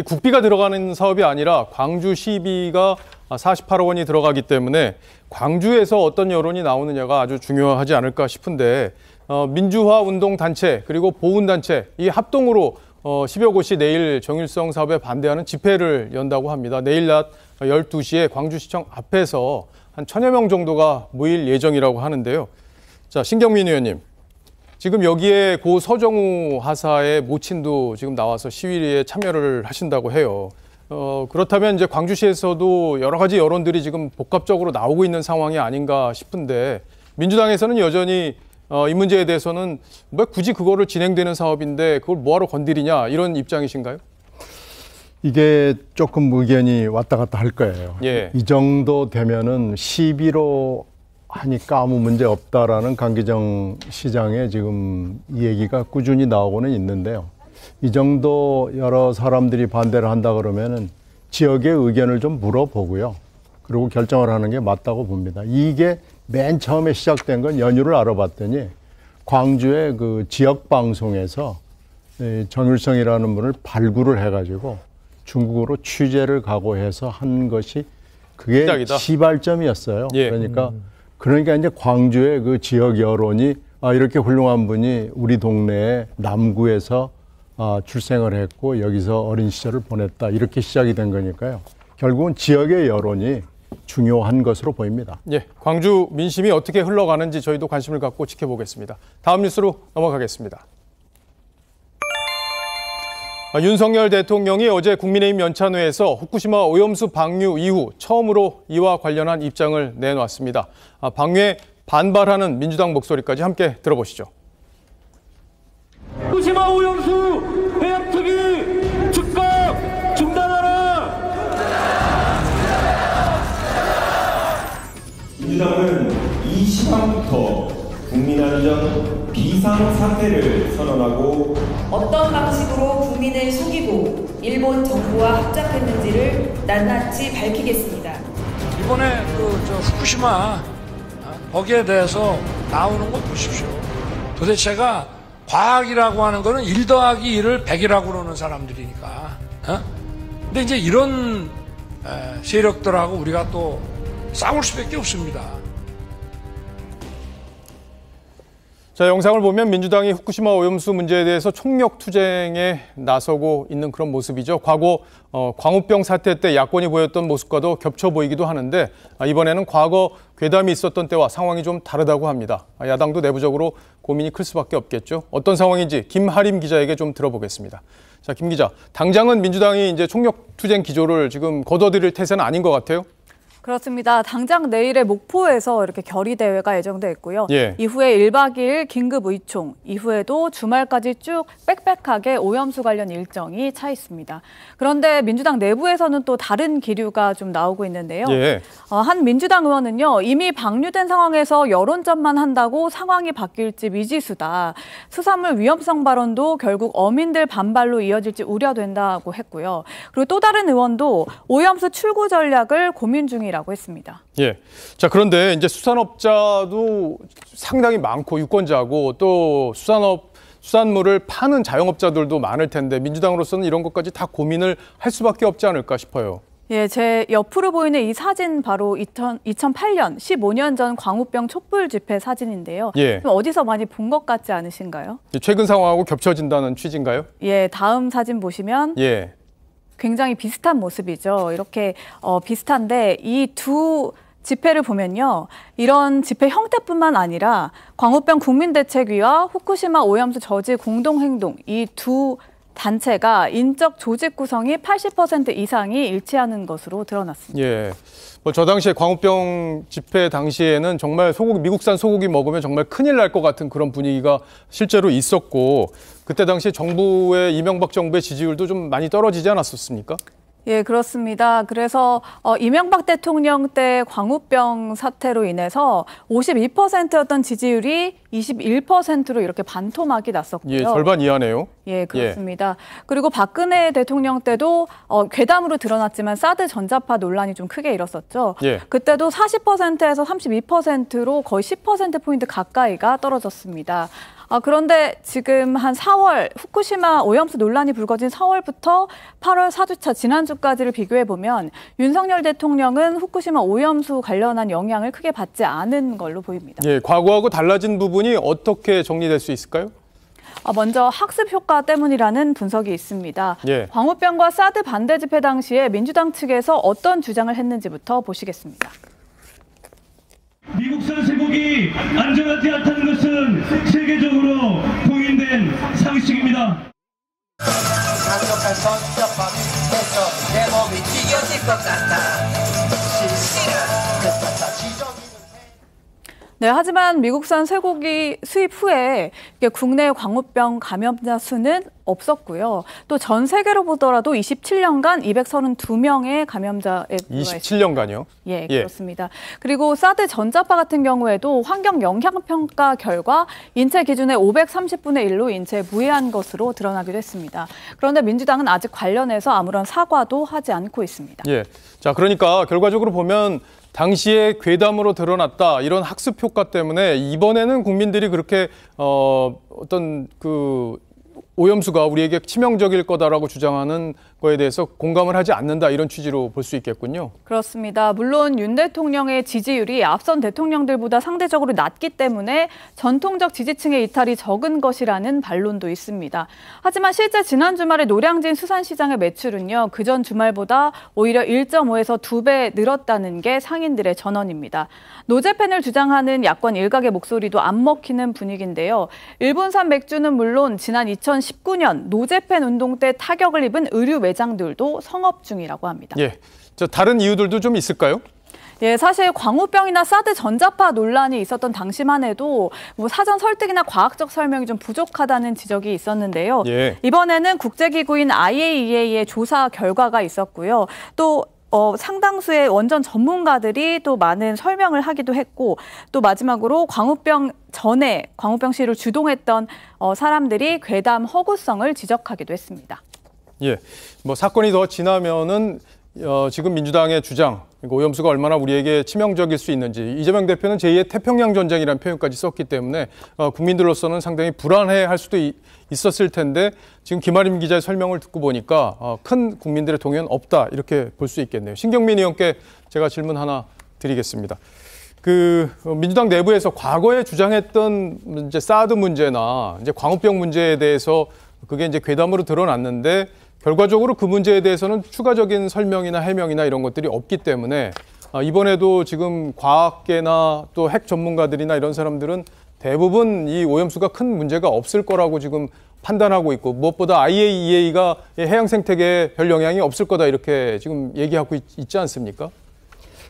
국비가 들어가는 사업이 아니라 광주 시비가 48억 원이 들어가기 때문에 광주에서 어떤 여론이 나오느냐가 아주 중요하지 않을까 싶은데 민주화 운동 단체 그리고 보훈 단체 이 합동으로 10여 곳이 내일 정일성 사업에 반대하는 집회를 연다고 합니다. 내일 낮 12시에 광주시청 앞에서 한 1000여 명 정도가 모일 예정이라고 하는데요. 자, 신경민 의원님. 지금 여기에 고 서정우 하사의 모친도 지금 나와서 시위에 참여를 하신다고 해요. 그렇다면 이제 광주시에서도 여러 가지 여론들이 지금 복합적으로 나오고 있는 상황이 아닌가 싶은데 민주당에서는 여전히 이 문제에 대해서는 왜 굳이 그거를 진행되는 사업인데 그걸 뭐하러 건드리냐 이런 입장이신가요? 이게 조금 의견이 왔다 갔다 할 거예요. 예. 이 정도 되면은 시비로 하니까 아무 문제 없다라는 강기정 시장의 지금 이 얘기가 꾸준히 나오고는 있는데요. 이 정도 여러 사람들이 반대를 한다 그러면은 지역의 의견을 좀 물어보고요. 그리고 결정을 하는 게 맞다고 봅니다. 이게 맨 처음에 시작된 건 연유를 알아봤더니 광주의 그 지역 방송에서 정일성이라는 분을 발굴을 해가지고 중국으로 취재를 가고 해서 한 것이 그게 시작이다. 시발점이었어요. 예. 그러니까 이제 광주의 그 지역 여론이 이렇게 훌륭한 분이 우리 동네에 남구에서 출생을 했고 여기서 어린 시절을 보냈다 이렇게 시작이 된 거니까요. 결국은 지역의 여론이 중요한 것으로 보입니다. 예, 광주 민심이 어떻게 흘러가는지 저희도 관심을 갖고 지켜보겠습니다. 다음 뉴스로 넘어가겠습니다. 윤석열 대통령이 어제 국민의힘 연찬회에서 후쿠시마 오염수 방류 이후 처음으로 이와 관련한 입장을 내놨습니다. 방류에 반발하는 민주당 목소리까지 함께 들어보시죠. 후쿠시마 오염수 해양 투기 즉각 중단하라! 민주당은 이 시간부터 국민안전 비상사태를 선언하고 어떤 방식으로 국민을 속이고 일본 정부와 합작했는지를 낱낱이 밝히겠습니다. 이번에 후쿠시마 거기에 대해서 나오는 거 보십시오. 도대체가 과학이라고 하는 거는 1 더하기 1을 100이라고 그러는 사람들이니까. 근데 이제 이런 세력들하고 우리가 또 싸울 수밖에 없습니다. 자, 영상을 보면 민주당이 후쿠시마 오염수 문제에 대해서 총력 투쟁에 나서고 있는 그런 모습이죠. 과거 광우병 사태 때 야권이 보였던 모습과도 겹쳐 보이기도 하는데 이번에는 과거 괴담이 있었던 때와 상황이 좀 다르다고 합니다. 야당도 내부적으로 고민이 클 수밖에 없겠죠. 어떤 상황인지 김하림 기자에게 좀 들어보겠습니다. 자, 김 기자, 당장은 민주당이 이제 총력 투쟁 기조를 지금 거둬들일 태세는 아닌 것 같아요. 그렇습니다. 당장 내일의 목포에서 이렇게 결의대회가 예정돼 있고요. 예. 이후에 1박 2일 긴급 의총, 이후에도 주말까지 쭉 빽빽하게 오염수 관련 일정이 차 있습니다. 그런데 민주당 내부에서는 또 다른 기류가 좀 나오고 있는데요. 예. 한 민주당 의원은요, 이미 방류된 상황에서 여론전만 한다고 상황이 바뀔지 미지수다. 수산물 위험성 발언도 결국 어민들 반발로 이어질지 우려된다고 했고요. 그리고 또 다른 의원도 오염수 출구 전략을 고민 중이라고 했습니다. 예. 자, 그런데 이제 수산업자도 상당히 많고 유권자고 또 수산물을 파는 자영업자들도 많을 텐데 민주당으로서는 이런 것까지 다 고민을 할 수밖에 없지 않을까 싶어요. 예, 제 옆으로 보이는 이 사진 바로 2008년, 15년 전 광우병 촛불 집회 사진인데요. 예. 어디서 많이 본 것 같지 않으신가요? 최근 상황하고 겹쳐진다는 취지인가요? 예, 다음 사진 보시면 예. 굉장히 비슷한 모습이죠. 이렇게 비슷한데 이 두 집회를 보면요. 이런 집회 형태뿐만 아니라 광우병 국민대책위와 후쿠시마 오염수 저지 공동행동 이 두 단체가 인적 조직 구성이 80% 이상이 일치하는 것으로 드러났습니다. 예. 저 당시에 광우병 집회 당시에는 정말 미국산 소고기 먹으면 정말 큰일 날 것 같은 그런 분위기가 실제로 있었고, 그때 당시 정부의 이명박 정부의 지지율도 좀 많이 떨어지지 않았었습니까? 예, 그렇습니다. 그래서 이명박 대통령 때 광우병 사태로 인해서 52%였던 지지율이 21%로 이렇게 반토막이 났었고요. 예, 절반 이하네요. 예, 그렇습니다. 그리고 박근혜 대통령 때도 괴담으로 드러났지만 사드 전자파 논란이 좀 크게 일었었죠. 예. 그때도 40%에서 32%로 거의 10%포인트 가까이가 떨어졌습니다. 그런데 지금 한 4월 후쿠시마 오염수 논란이 불거진 4월부터 8월 4주차 지난주까지를 비교해보면 윤석열 대통령은 후쿠시마 오염수 관련한 영향을 크게 받지 않은 걸로 보입니다. 예, 과거하고 달라진 부분이 어떻게 정리될 수 있을까요? 먼저 학습 효과 때문이라는 분석이 있습니다. 예. 광우병과 사드 반대 집회 당시에 민주당 측에서 어떤 주장을 했는지부터 보시겠습니다. 미국산 쇠고기 안전하지 않다는 것은 세계적으로 공인된 상식입니다. 내 몸이 튀겨질 것 같아. 네, 하지만 미국산 쇠고기 수입 후에 국내 광우병 감염자 수는 없었고요. 또 전 세계로 보더라도 27년간 232명의 감염자에 불과했습니다. 27년간요? 예, 그렇습니다. 그리고 사드 전자파 같은 경우에도 환경 영향 평가 결과 인체 기준의 530분의 1로 인체에 무해한 것으로 드러나기도 했습니다. 그런데 민주당은 아직 관련해서 아무런 사과도 하지 않고 있습니다. 예. 자, 그러니까 결과적으로 보면 당시에 괴담으로 드러났다 이런 학습 효과 때문에 이번에는 국민들이 그렇게 어떤 그 오염수가 우리에게 치명적일 거다라고 주장하는 거에 대해서 공감을 하지 않는다 이런 취지로 볼 수 있겠군요. 그렇습니다. 물론 윤 대통령의 지지율이 앞선 대통령들보다 상대적으로 낮기 때문에 전통적 지지층의 이탈이 적은 것이라는 반론도 있습니다. 하지만 실제 지난 주말에 노량진 수산시장의 매출은요, 그전 주말보다 오히려 1.5에서 2배 늘었다는 게 상인들의 전언입니다. 노제팬을 주장하는 야권 일각의 목소리도 안 먹히는 분위기인데요. 일본산 맥주는 물론 지난 2019년 노제팬 운동 때 타격을 입은 의류 매장들도 성업 중이라고 합니다. 예, 다른 이유들도 좀 있을까요? 예, 사실 광우병이나 사드 전자파 논란이 있었던 당시만 해도 사전 설득이나 과학적 설명이 좀 부족하다는 지적이 있었는데요. 예. 이번에는 국제기구인 IAEA의 조사 결과가 있었고요. 또 상당수의 원전 전문가들이 또 많은 설명을 하기도 했고, 또 마지막으로 광우병 전에 광우병 시위를 주동했던 사람들이 괴담 허구성을 지적하기도 했습니다. 예, 사건이 더 지나면은 지금 민주당의 주장, 오염수가 얼마나 우리에게 치명적일 수 있는지, 이재명 대표는 제2의 태평양 전쟁이라는 표현까지 썼기 때문에 국민들로서는 상당히 불안해할 수도 있었을 텐데 지금 김아림 기자의 설명을 듣고 보니까 큰 국민들의 동의는 없다 이렇게 볼 수 있겠네요. 신경민 의원께 제가 질문 하나 드리겠습니다. 민주당 내부에서 과거에 주장했던 이제 사드 문제나 이제 광우병 문제에 대해서 그게 이제 괴담으로 드러났는데 결과적으로 그 문제에 대해서는 추가적인 설명이나 해명이나 이런 것들이 없기 때문에 이번에도 지금 과학계나 또 핵 전문가들이나 이런 사람들은 대부분 이 오염수가 큰 문제가 없을 거라고 지금 판단하고 있고, 무엇보다 IAEA가 해양 생태계에 별 영향이 없을 거다 이렇게 지금 얘기하고 있지 않습니까?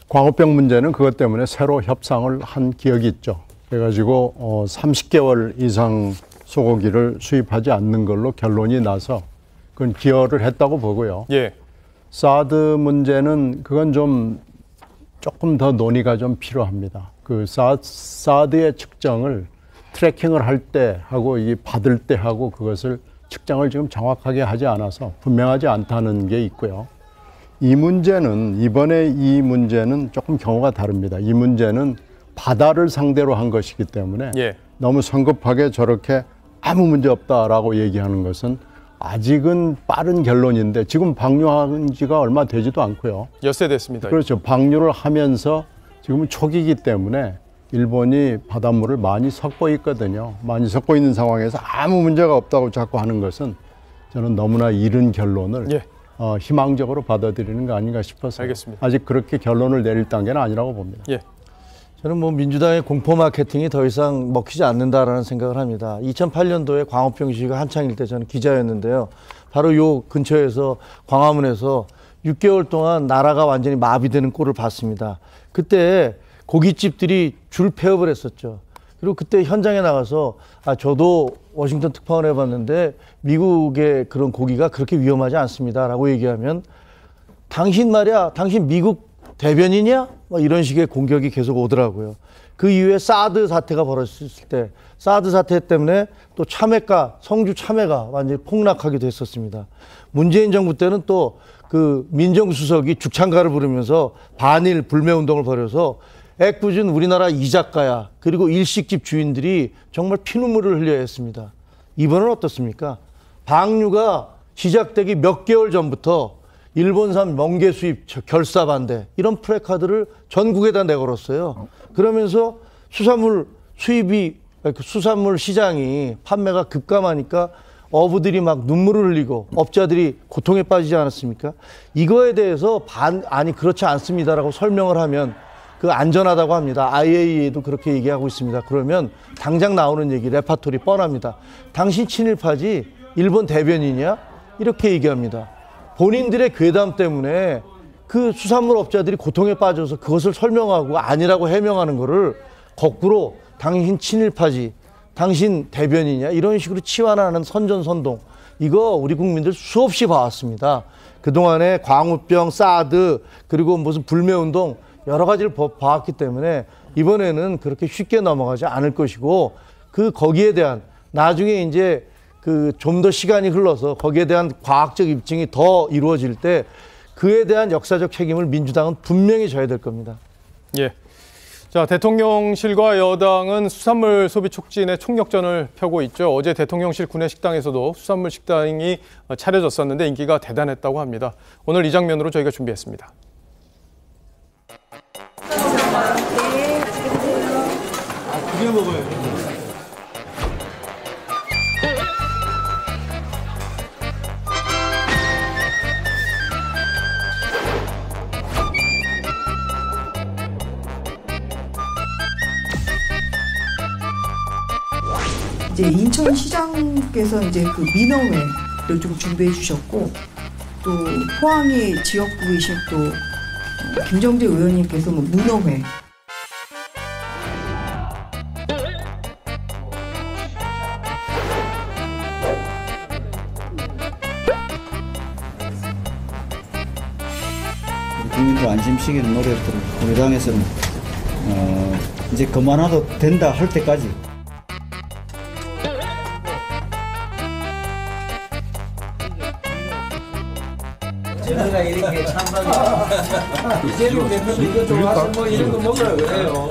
광우병 문제는 그것 때문에 새로 협상을 한 기억이 있죠. 그래가지고 30개월 이상 소고기를 수입하지 않는 걸로 결론이 나서 그건 기여를 했다고 보고요. 예. 사드 문제는 그건 조금 더 논의가 좀 필요합니다. 사드의 측정을 트래킹을 할 때 하고 이 받을 때 하고 그것을 측정을 지금 정확하게 하지 않아서 분명하지 않다는 게 있고요. 이번에 이 문제는 조금 경우가 다릅니다. 이 문제는 바다를 상대로 한 것이기 때문에 예. 너무 성급하게 저렇게 아무 문제 없다라고 얘기하는 것은 아직은 빠른 결론인데 지금 방류한 지가 얼마 되지도 않고요. 엿새 됐습니다. 그렇죠. 방류를 하면서 지금은 초기이기 때문에 일본이 바닷물을 많이 섞고 있거든요. 많이 섞고 있는 상황에서 아무 문제가 없다고 자꾸 하는 것은 저는 너무나 이른 결론을 예. 희망적으로 받아들이는 거 아닌가 싶어서 알겠습니다. 아직 그렇게 결론을 내릴 단계는 아니라고 봅니다. 예. 저는 뭐 민주당의 공포 마케팅이 더 이상 먹히지 않는다라는 생각을 합니다. 2008년도에 광우병 시위가 한창일 때 저는 기자였는데요. 바로 요 근처에서 광화문에서 6개월 동안 나라가 완전히 마비되는 꼴을 봤습니다. 그때 고깃집들이 줄 폐업을 했었죠. 그리고 그때 현장에 나가서 저도 워싱턴 특파원을 해봤는데 미국의 그런 고기가 그렇게 위험하지 않습니다라고 얘기하면 당신 말이야, 당신 미국 대변인이야? 뭐 이런 식의 공격이 계속 오더라고요. 그 이후에 사드 사태가 벌어졌을 때 사드 사태 때문에 또 참외가, 성주 참외가 완전히 폭락하기도 했었습니다. 문재인 정부 때는 또 그 민정수석이 죽창가를 부르면서 반일 불매운동을 벌여서 애꿎은 우리나라 이작가야 그리고 일식집 주인들이 정말 피눈물을 흘려야 했습니다. 이번은 어떻습니까? 방류가 시작되기 몇 개월 전부터 일본산 멍게 수입 결사 반대 이런 프래카드를 전국에다 내걸었어요. 그러면서 수산물 수입이 수산물 시장이 판매가 급감하니까 어부들이 막 눈물을 흘리고 업자들이 고통에 빠지지 않았습니까? 이거에 대해서 아니 그렇지 않습니다라고 설명을 하면 그 안전하다고 합니다. IAEA도 그렇게 얘기하고 있습니다. 그러면 당장 나오는 얘기 레파토리 뻔합니다. 당신 친일파지 일본 대변인이야? 이렇게 얘기합니다. 본인들의 괴담 때문에 그 수산물 업자들이 고통에 빠져서 그것을 설명하고 아니라고 해명하는 거를 거꾸로 당신 친일파지, 당신 대변인이야? 이런 식으로 치환하는 선전선동. 이거 우리 국민들 수없이 봐왔습니다. 그동안에 광우병, 사드, 그리고 무슨 불매운동 여러 가지를 봐왔기 때문에 이번에는 그렇게 쉽게 넘어가지 않을 것이고 거기에 대한 나중에 이제 좀 더 시간이 흘러서 거기에 대한 과학적 입증이 더 이루어질 때 그에 대한 역사적 책임을 민주당은 분명히 져야 될 겁니다. 예. 자, 대통령실과 여당은 수산물 소비 촉진에 총력전을 펴고 있죠. 어제 대통령실 구내식당에서도 수산물 식당이 차려졌었는데 인기가 대단했다고 합니다. 오늘 이 장면으로 저희가 준비했습니다. 그게 먹어요. 이제 인천시장께서 이제 그 민어회를 좀 준비해 주셨고 또 포항의 지역구이신 또 김정재 의원님께서 뭐 문어회. 국민들 안심시키는 노래들을 우리 당에서는 이제 그만해도 된다 할 때까지. 제가 이렇게 찬반이야. 이재명 대표도 이거 좋아서 뭐 이런 거 먹으라 그래요.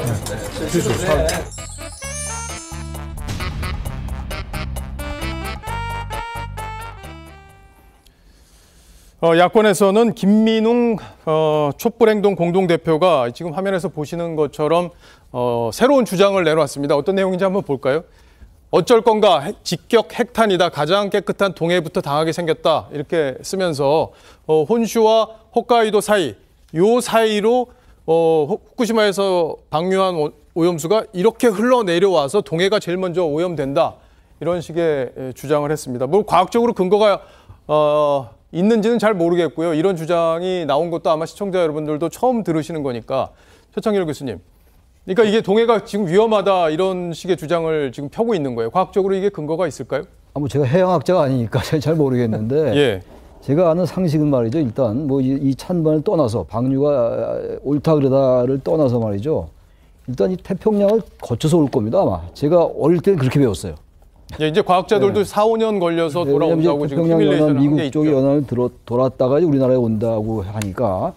야권에서는 김민웅 촛불행동 공동대표가 지금 화면에서 보시는 것처럼 새로운 주장을 내놓았습니다. 어떤 내용인지 한번 볼까요? 어쩔 건가 직격 핵탄이다. 가장 깨끗한 동해부터 당하게 생겼다. 이렇게 쓰면서 혼슈와 홋카이도 사이, 요 사이로 후쿠시마에서 방류한 오염수가 이렇게 흘러내려와서 동해가 제일 먼저 오염된다. 이런 식의 주장을 했습니다. 뭐 과학적으로 근거가 있는지는 잘 모르겠고요. 이런 주장이 나온 것도 아마 시청자 여러분들도 처음 들으시는 거니까. 최창길 교수님. 그러니까 이게 동해가 지금 위험하다 이런 식의 주장을 지금 펴고 있는 거예요. 과학적으로 이게 근거가 있을까요? 뭐 제가 해양학자가 아니니까 잘 모르겠는데 예. 제가 아는 상식은 말이죠. 일단 뭐 이 찬반을 떠나서 방류가 옳다 그러다를 떠나서 말이죠. 일단 이 태평양을 거쳐서 올 겁니다. 아마 제가 어릴 때는 그렇게 배웠어요. 예, 이제 과학자들도 4, 5년 걸려서 돌아온다고 지금 태평양 미국 쪽의 연안을 돌았다가 이제 우리나라에 온다고 하니까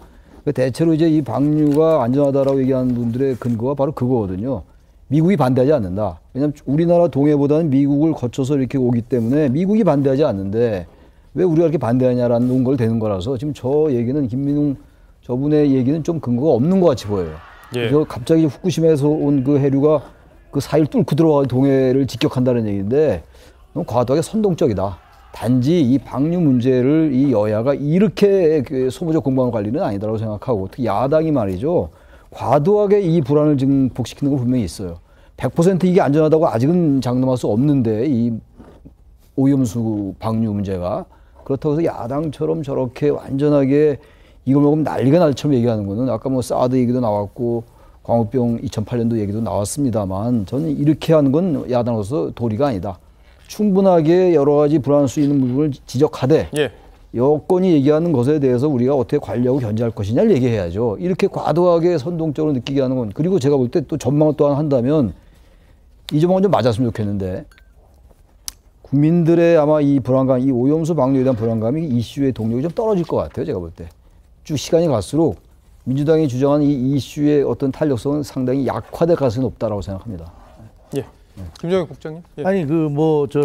대체로 이제 이 방류가 안전하다라고 얘기하는 분들의 근거가 바로 그거거든요. 미국이 반대하지 않는다. 왜냐하면 우리나라 동해보다는 미국을 거쳐서 이렇게 오기 때문에 미국이 반대하지 않는데 왜 우리가 이렇게 반대하냐라는 걸 되는 거라서 지금 저 얘기는 김민웅 저분의 얘기는 좀 근거가 없는 것 같이 보여요. 예. 그래서 갑자기 후쿠시마에서 온 그 해류가 그 사이를 뚫고 들어와 동해를 직격한다는 얘기인데 너무 과도하게 선동적이다. 단지 이 방류 문제를 이 여야가 이렇게 소모적 공방할 관리는 아니다라고 생각하고 특히 야당이 말이죠. 과도하게 이 불안을 증폭시키는 거 분명히 있어요. 100% 이게 안전하다고 아직은 장담할 수 없는데 이 오염수 방류 문제가 그렇다고 해서 야당처럼 저렇게 완전하게 이걸 먹으면 난리가 날처럼 얘기하는 거는 아까 뭐 사드 얘기도 나왔고 광우병 2008년도 얘기도 나왔습니다만 저는 이렇게 하는 건 야당으로서 도리가 아니다. 충분하게 여러 가지 불안할 수 있는 부분을 지적하되 여권이 얘기하는 것에 대해서 우리가 어떻게 관리하고 견제할 것이냐를 얘기해야죠. 이렇게 과도하게 선동적으로 느끼게 하는 건 그리고 제가 볼 때 또 전망을 또 하나 한다면 이 점은 좀 맞았으면 좋겠는데 국민들의 아마 이 불안감, 이 오염수 방류에 대한 불안감이 이슈의 동력이 좀 떨어질 것 같아요. 제가 볼 때. 쭉 시간이 갈수록 민주당이 주장하는 이 이슈의 어떤 탄력성은 상당히 약화될 가능성이 높다라고 생각합니다. 예. 김정일 국장님. 예. 아니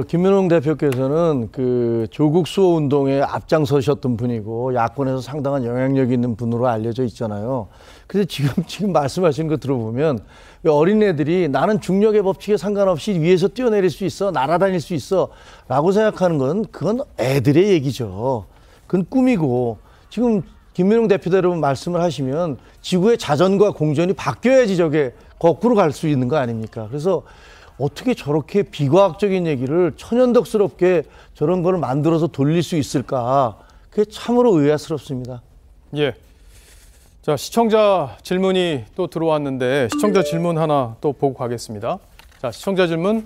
김민웅 대표께서는 그 조국 수호 운동에 앞장서셨던 분이고 야권에서 상당한 영향력 있는 분으로 알려져 있잖아요. 그래서 지금 말씀하신 거 들어보면 어린애들이 나는 중력의 법칙에 상관없이 위에서 뛰어내릴 수 있어, 날아다닐 수 있어라고 생각하는 건 그건 애들의 얘기죠. 그건 꿈이고 지금 김민웅 대표대로 말씀을 하시면 지구의 자전과 공전이 바뀌어야지 저게 거꾸로 갈 수 있는 거 아닙니까? 그래서 어떻게 저렇게 비과학적인 얘기를 천연덕스럽게 저런 거를 만들어서 돌릴 수 있을까? 그게 참으로 의아스럽습니다. 예. 자, 시청자 질문이 또 들어왔는데 시청자 질문 하나 또 보고 가겠습니다. 자, 시청자 질문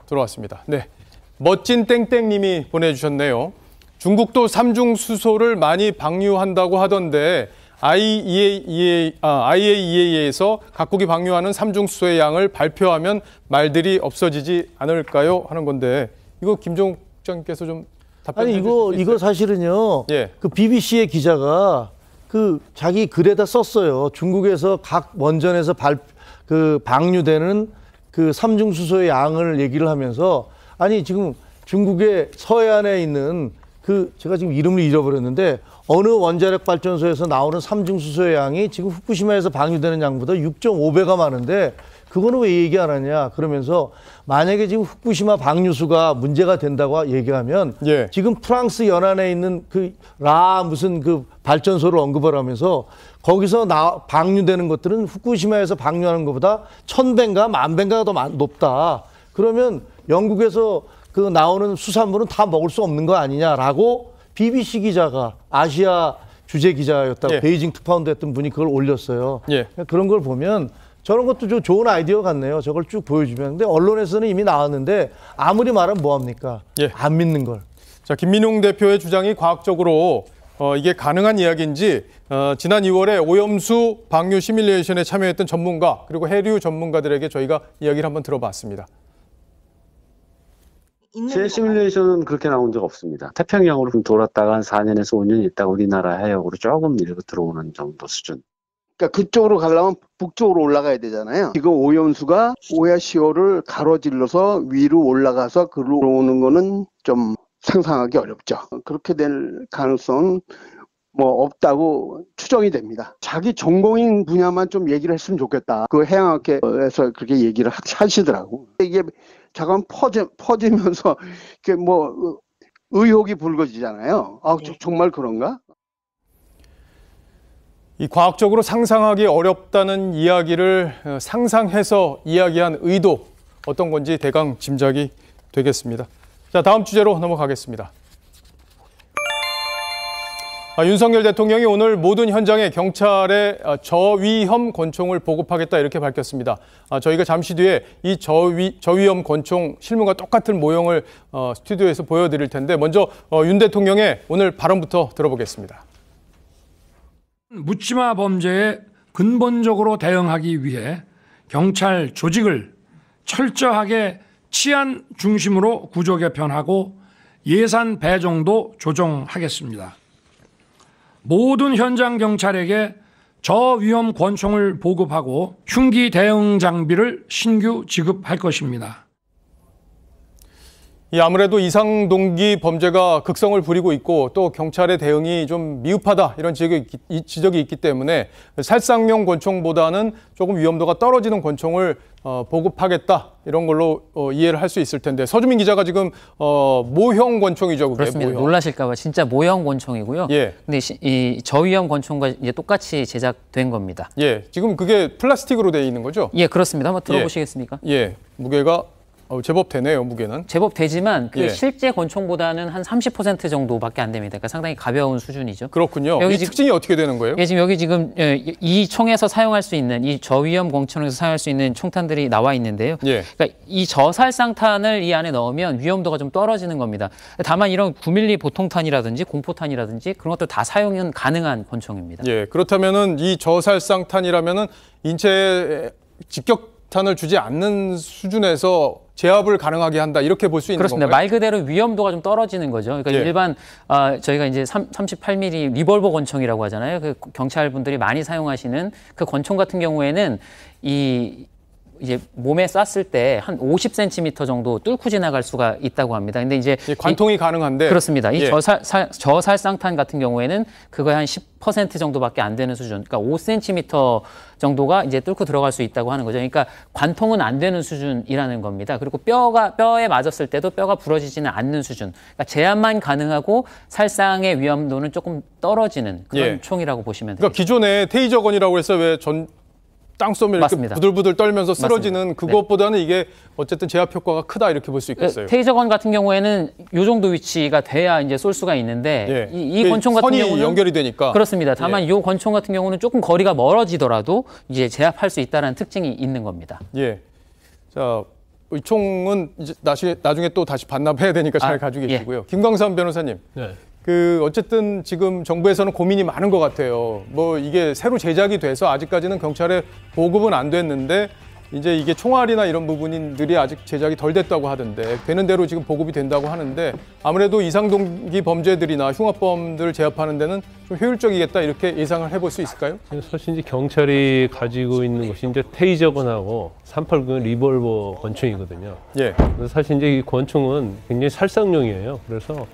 들어왔습니다. 네, 멋진 땡땡님이 보내주셨네요. 중국도 삼중 수소를 많이 방류한다고 하던데 IAEA에서 각국이 방류하는 삼중 수소의 양을 발표하면 말들이 없어지지 않을까요? 하는 건데 이거 김종욱 국장님께서 좀 답변해 주실 수 있어요? 이거 사실은요. 예. 그 BBC의 기자가 그 자기 글에다 썼어요. 중국에서 각 원전에서 방류되는 그 삼중 수소의 양을 얘기를 하면서 아니 지금 중국의 서해안에 있는 제가 지금 이름을 잃어버렸는데 어느 원자력 발전소에서 나오는 삼중 수소의 양이 지금 후쿠시마에서 방류되는 양보다 6.5배가 많은데 그거는 왜 얘기 안 하냐 그러면서 만약에 지금 후쿠시마 방류수가 문제가 된다고 얘기하면 지금 프랑스 연안에 있는 무슨 발전소를 언급을 하면서 거기서 방류되는 것들은 후쿠시마에서 방류하는 것보다 1000배인가 10,000배가 더 높다. 그러면 영국에서 나오는 수산물은 다 먹을 수 없는 거 아니냐라고 BBC 기자가 아시아 주재 기자였다고 베이징 특파원도 했던 분이 그걸 올렸어요. 그런 걸 보면 저런 것도 좋은 아이디어 같네요. 저걸 쭉 보여주면. 근데 언론에서는 이미 나왔는데 아무리 말하면 뭐합니까? 안 믿는 걸. 자, 김민웅 대표의 주장이 과학적으로 이게 가능한 이야기인지 지난 2월에 오염수 방류 시뮬레이션에 참여했던 전문가 그리고 해류 전문가들에게 저희가 이야기를 한번 들어봤습니다. 제 시뮬레이션은 그렇게 나온 적 없습니다. 태평양으로 돌았다가 한 4년에서 5년 있다가 우리나라 해역으로 조금 밀고 들어오는 정도 수준. 그러니까 그쪽으로 가려면 북쪽으로 올라가야 되잖아요. 지금 오염수가 오야시오를 가로질러서 위로 올라가서 그로 오는 거는 좀 상상하기 어렵죠. 그렇게 될 가능성은 뭐 없다고 추정이 됩니다. 자기 전공인 분야만 좀 얘기를 했으면 좋겠다. 그 해양학회에서 그렇게 얘기를 하시더라고. 이게 잠깐 퍼지면서 이렇게 뭐 의혹이 불거지잖아요. 정말 그런가? 이 과학적으로 상상하기 어렵다는 이야기를 상상해서 이야기한 의도 어떤 건지 대강 짐작이 되겠습니다. 자, 다음 주제로 넘어가겠습니다. 윤석열 대통령이 오늘 모든 현장에 경찰에 저위험 권총을 보급하겠다 이렇게 밝혔습니다. 저희가 잠시 뒤에 이 저위험 권총 실물과 똑같은 모형을 스튜디오에서 보여드릴 텐데 먼저 윤 대통령의 오늘 발언부터 들어보겠습니다. 묻지마 범죄에 근본적으로 대응하기 위해 경찰 조직을 철저하게 치안 중심으로 구조 개편하고 예산 배정도 조정하겠습니다. 모든 현장 경찰에게 저위험 권총을 보급하고 흉기 대응 장비를 신규 지급할 것입니다. 아무래도 이상 동기 범죄가 극성을 부리고 있고 또 경찰의 대응이 좀 미흡하다 이런 지적이 있기 때문에 살상용 권총보다는 조금 위험도가 떨어지는 권총을 보급하겠다 이런 걸로 이해를 할 수 있을 텐데 서주민 기자가 지금 모형 권총이죠, 그게. 그렇습니다. 모형. 놀라실까봐 진짜 모형 권총이고요. 예. 근데 이 저위험 권총과 이제 똑같이 제작된 겁니다. 예, 지금 그게 플라스틱으로 되어 있는 거죠? 예, 그렇습니다. 한번 들어보시겠습니까? 예, 무게가 제법 되네요, 무게는. 제법 되지만 그 예. 실제 권총보다는 한 30% 정도밖에 안 됩니다. 그러니까 상당히 가벼운 수준이죠. 그렇군요. 이 특징이 어떻게 되는 거예요? 예, 지금 이 총에서 사용할 수 있는 이 저위험 권총에서 사용할 수 있는 총탄들이 나와 있는데요. 예. 그러니까 이 저살상탄을 이 안에 넣으면 위험도가 좀 떨어지는 겁니다. 다만 이런 9mm 보통탄이라든지 공포탄이라든지 그런 것들 다 사용은 가능한 권총입니다. 예, 그렇다면은 이 저살상탄이라면은 인체에 직격탄을 주지 않는 수준에서 제압을 가능하게 한다 이렇게 볼 수 있는 그렇습니다. 건가요? 말 그대로 위험도가 좀 떨어지는 거죠. 그러니까 예. 일반 저희가 이제 38mm 리볼버 권총이라고 하잖아요. 그 경찰분들이 많이 사용하시는 그 권총 같은 경우에는 이제 몸에 쐈을 때 한 50cm 정도 뚫고 지나갈 수가 있다고 합니다. 근데 이제 관통이 가능한데 그렇습니다. 이 예. 저살상탄 같은 경우에는 그거의 한 10% 정도밖에 안 되는 수준. 그러니까 5cm 정도가 이제 뚫고 들어갈 수 있다고 하는 거죠. 그러니까 관통은 안 되는 수준이라는 겁니다. 그리고 뼈에 맞았을 때도 뼈가 부러지지는 않는 수준. 그러니까 제압만 가능하고 살상의 위험도는 조금 떨어지는 그런 예. 총이라고 보시면 됩니다. 그러니까 기존에 테이저건이라고 해서 왜 땅 쏘면 이렇게 맞습니다. 부들부들 떨면서 쓰러지는 맞습니다. 그것보다는 이게 어쨌든 제압 효과가 크다 이렇게 볼 수 있겠어요. 테이저건 같은 경우에는 이 정도 위치가 돼야 이제 쏠 수가 있는데 예. 이 권총 같은 선이 경우는 연결이 되니까. 그렇습니다. 다만 이 권총 같은 경우는 조금 거리가 멀어지더라도 이제 제압할 수 있다는 특징이 있는 겁니다. 예. 자, 이 총은 이제 나중에 또 다시 반납해야 되니까 잘 가지고 계시고요. 예. 김광삼 변호사님. 네. 어쨌든 지금 정부에서는 고민이 많은 것 같아요. 뭐 이게 새로 제작이 돼서 아직까지는 경찰에 보급은 안 됐는데 이제 이게 총알이나 이런 부분들이 아직 제작이 덜 됐다고 하던데 되는 대로 지금 보급이 된다고 하는데 아무래도 이상동기 범죄들이나 흉악범들 제압하는 데는 좀 효율적이겠다 이렇게 예상을 해볼 수 있을까요? 사실 이제 경찰이 가지고 있는 것이 이제 테이저건하고 380 리볼버 권총이거든요. 예. 그래서 사실 이제 이 권총은 굉장히 살상용이에요. 그래서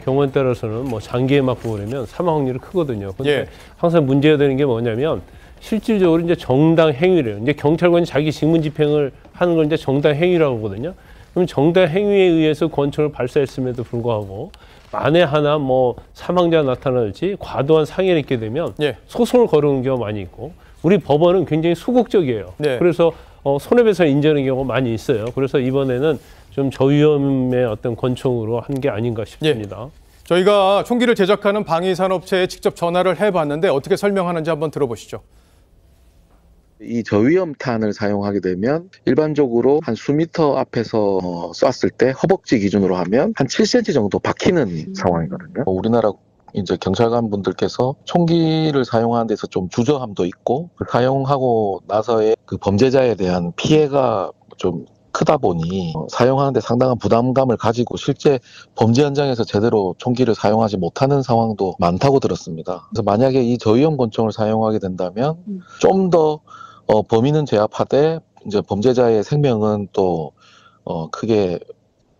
경우에 따라서는 뭐 장기에 맞고 그러면 사망 확률이 크거든요. 근데 예. 항상 문제가 되는 게 뭐냐면 실질적으로 이제 정당 행위래요. 이제 경찰관이 자기 직무 집행을 하는 걸 이제 정당 행위라고 하거든요. 그럼 정당 행위에 의해서 권총을 발사했음에도 불구하고 만에 하나 뭐 사망자가 나타날지 과도한 상해를 입게 되면 예. 소송을 거르는 경우가 많이 있고 우리 법원은 굉장히 소극적이에요. 네. 그래서 손해배상 인정하는 경우가 많이 있어요. 그래서 이번에는 좀 저위험의 어떤 권총으로 한 게 아닌가 싶습니다. 예. 저희가 총기를 제작하는 방위산업체에 직접 전화를 해봤는데 어떻게 설명하는지 한번 들어보시죠. 이 저위험탄을 사용하게 되면 일반적으로 한 수미터 앞에서 쐈을 때 허벅지 기준으로 하면 한 7cm 정도 박히는 상황이거든요. 우리나라 이제 경찰관 분들께서 총기를 사용하는 데서 좀 주저함도 있고 사용하고 나서의 그 범죄자에 대한 피해가 좀 크다 보니 사용하는데 상당한 부담감을 가지고 실제 범죄 현장에서 제대로 총기를 사용하지 못하는 상황도 많다고 들었습니다. 그래서 만약에 이 저위험 권총을 사용하게 된다면 좀 더 범인은 제압하되 이제 범죄자의 생명은 또 크게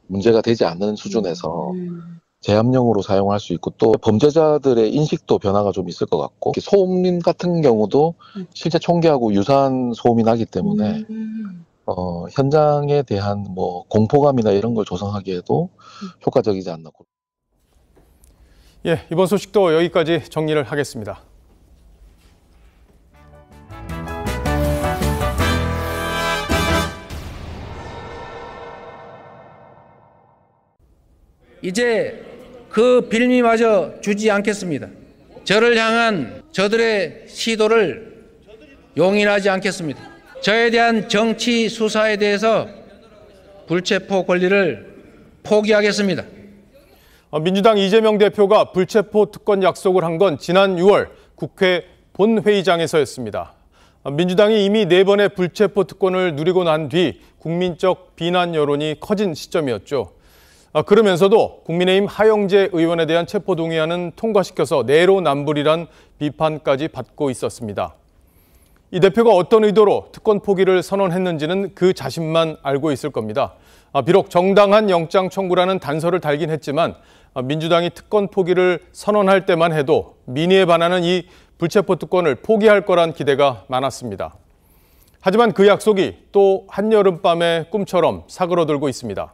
문제가 되지 않는 수준에서 제압용으로 사용할 수 있고 또 범죄자들의 인식도 변화가 좀 있을 것 같고 소음 같은 경우도 실제 총기하고 유사한 소음이 나기 때문에 현장에 대한 뭐 공포감이나 이런 걸 조성하기에도 효과적이지 않나. 예, 이번 소식도 여기까지 정리를 하겠습니다. 이제 그 빌미마저 주지 않겠습니다. 저를 향한 저들의 시도를 용인하지 않겠습니다. 저에 대한 정치 수사에 대해서 불체포 권리를 포기하겠습니다. 민주당 이재명 대표가 불체포 특권 약속을 한 건 지난 6월 국회 본회의장에서였습니다. 민주당이 이미 4번의 불체포 특권을 누리고 난 뒤 국민적 비난 여론이 커진 시점이었죠. 그러면서도 국민의힘 하영재 의원에 대한 체포동의안은 통과시켜서 내로남불이란 비판까지 받고 있었습니다. 이 대표가 어떤 의도로 특권 포기를 선언했는지는 그 자신만 알고 있을 겁니다. 비록 정당한 영장 청구라는 단서를 달긴 했지만 민주당이 특권 포기를 선언할 때만 해도 민의에 반하는 이 불체포 특권을 포기할 거란 기대가 많았습니다. 하지만 그 약속이 또 한여름밤의 꿈처럼 사그러들고 있습니다.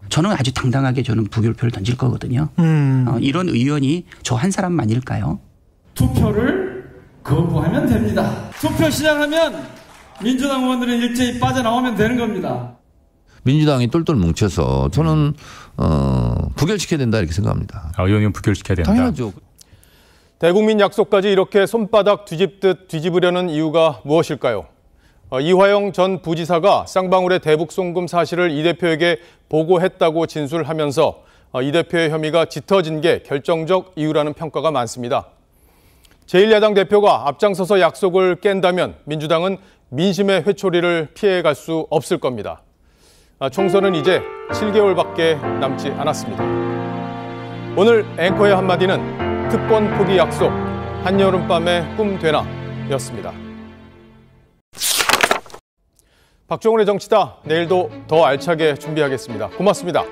저는 아주 당당하게 저는 부결표를 던질 거거든요. 이런 의원이 저 한 사람만일까요? 투표를 거부하면 됩니다. 투표 시작하면 민주당 의원들은 일제히 빠져나오면 되는 겁니다. 민주당이 똘똘 뭉쳐서 저는 부결시켜야 된다 이렇게 생각합니다. 의원님 부결시켜야 된다. 당연하죠. 대국민 약속까지 이렇게 손바닥 뒤집듯 뒤집으려는 이유가 무엇일까요? 이화영 전 부지사가 쌍방울의 대북 송금 사실을 이 대표에게 보고했다고 진술하면서 이 대표의 혐의가 짙어진 게 결정적 이유라는 평가가 많습니다. 제1야당 대표가 앞장서서 약속을 깬다면 민주당은 민심의 회초리를 피해갈 수 없을 겁니다. 총선은 이제 7개월밖에 남지 않았습니다. 오늘 앵커의 한마디는 특권 포기 약속, 한여름밤의 꿈 되나 였습니다. 박종훈의 정치다. 내일도 더 알차게 준비하겠습니다. 고맙습니다.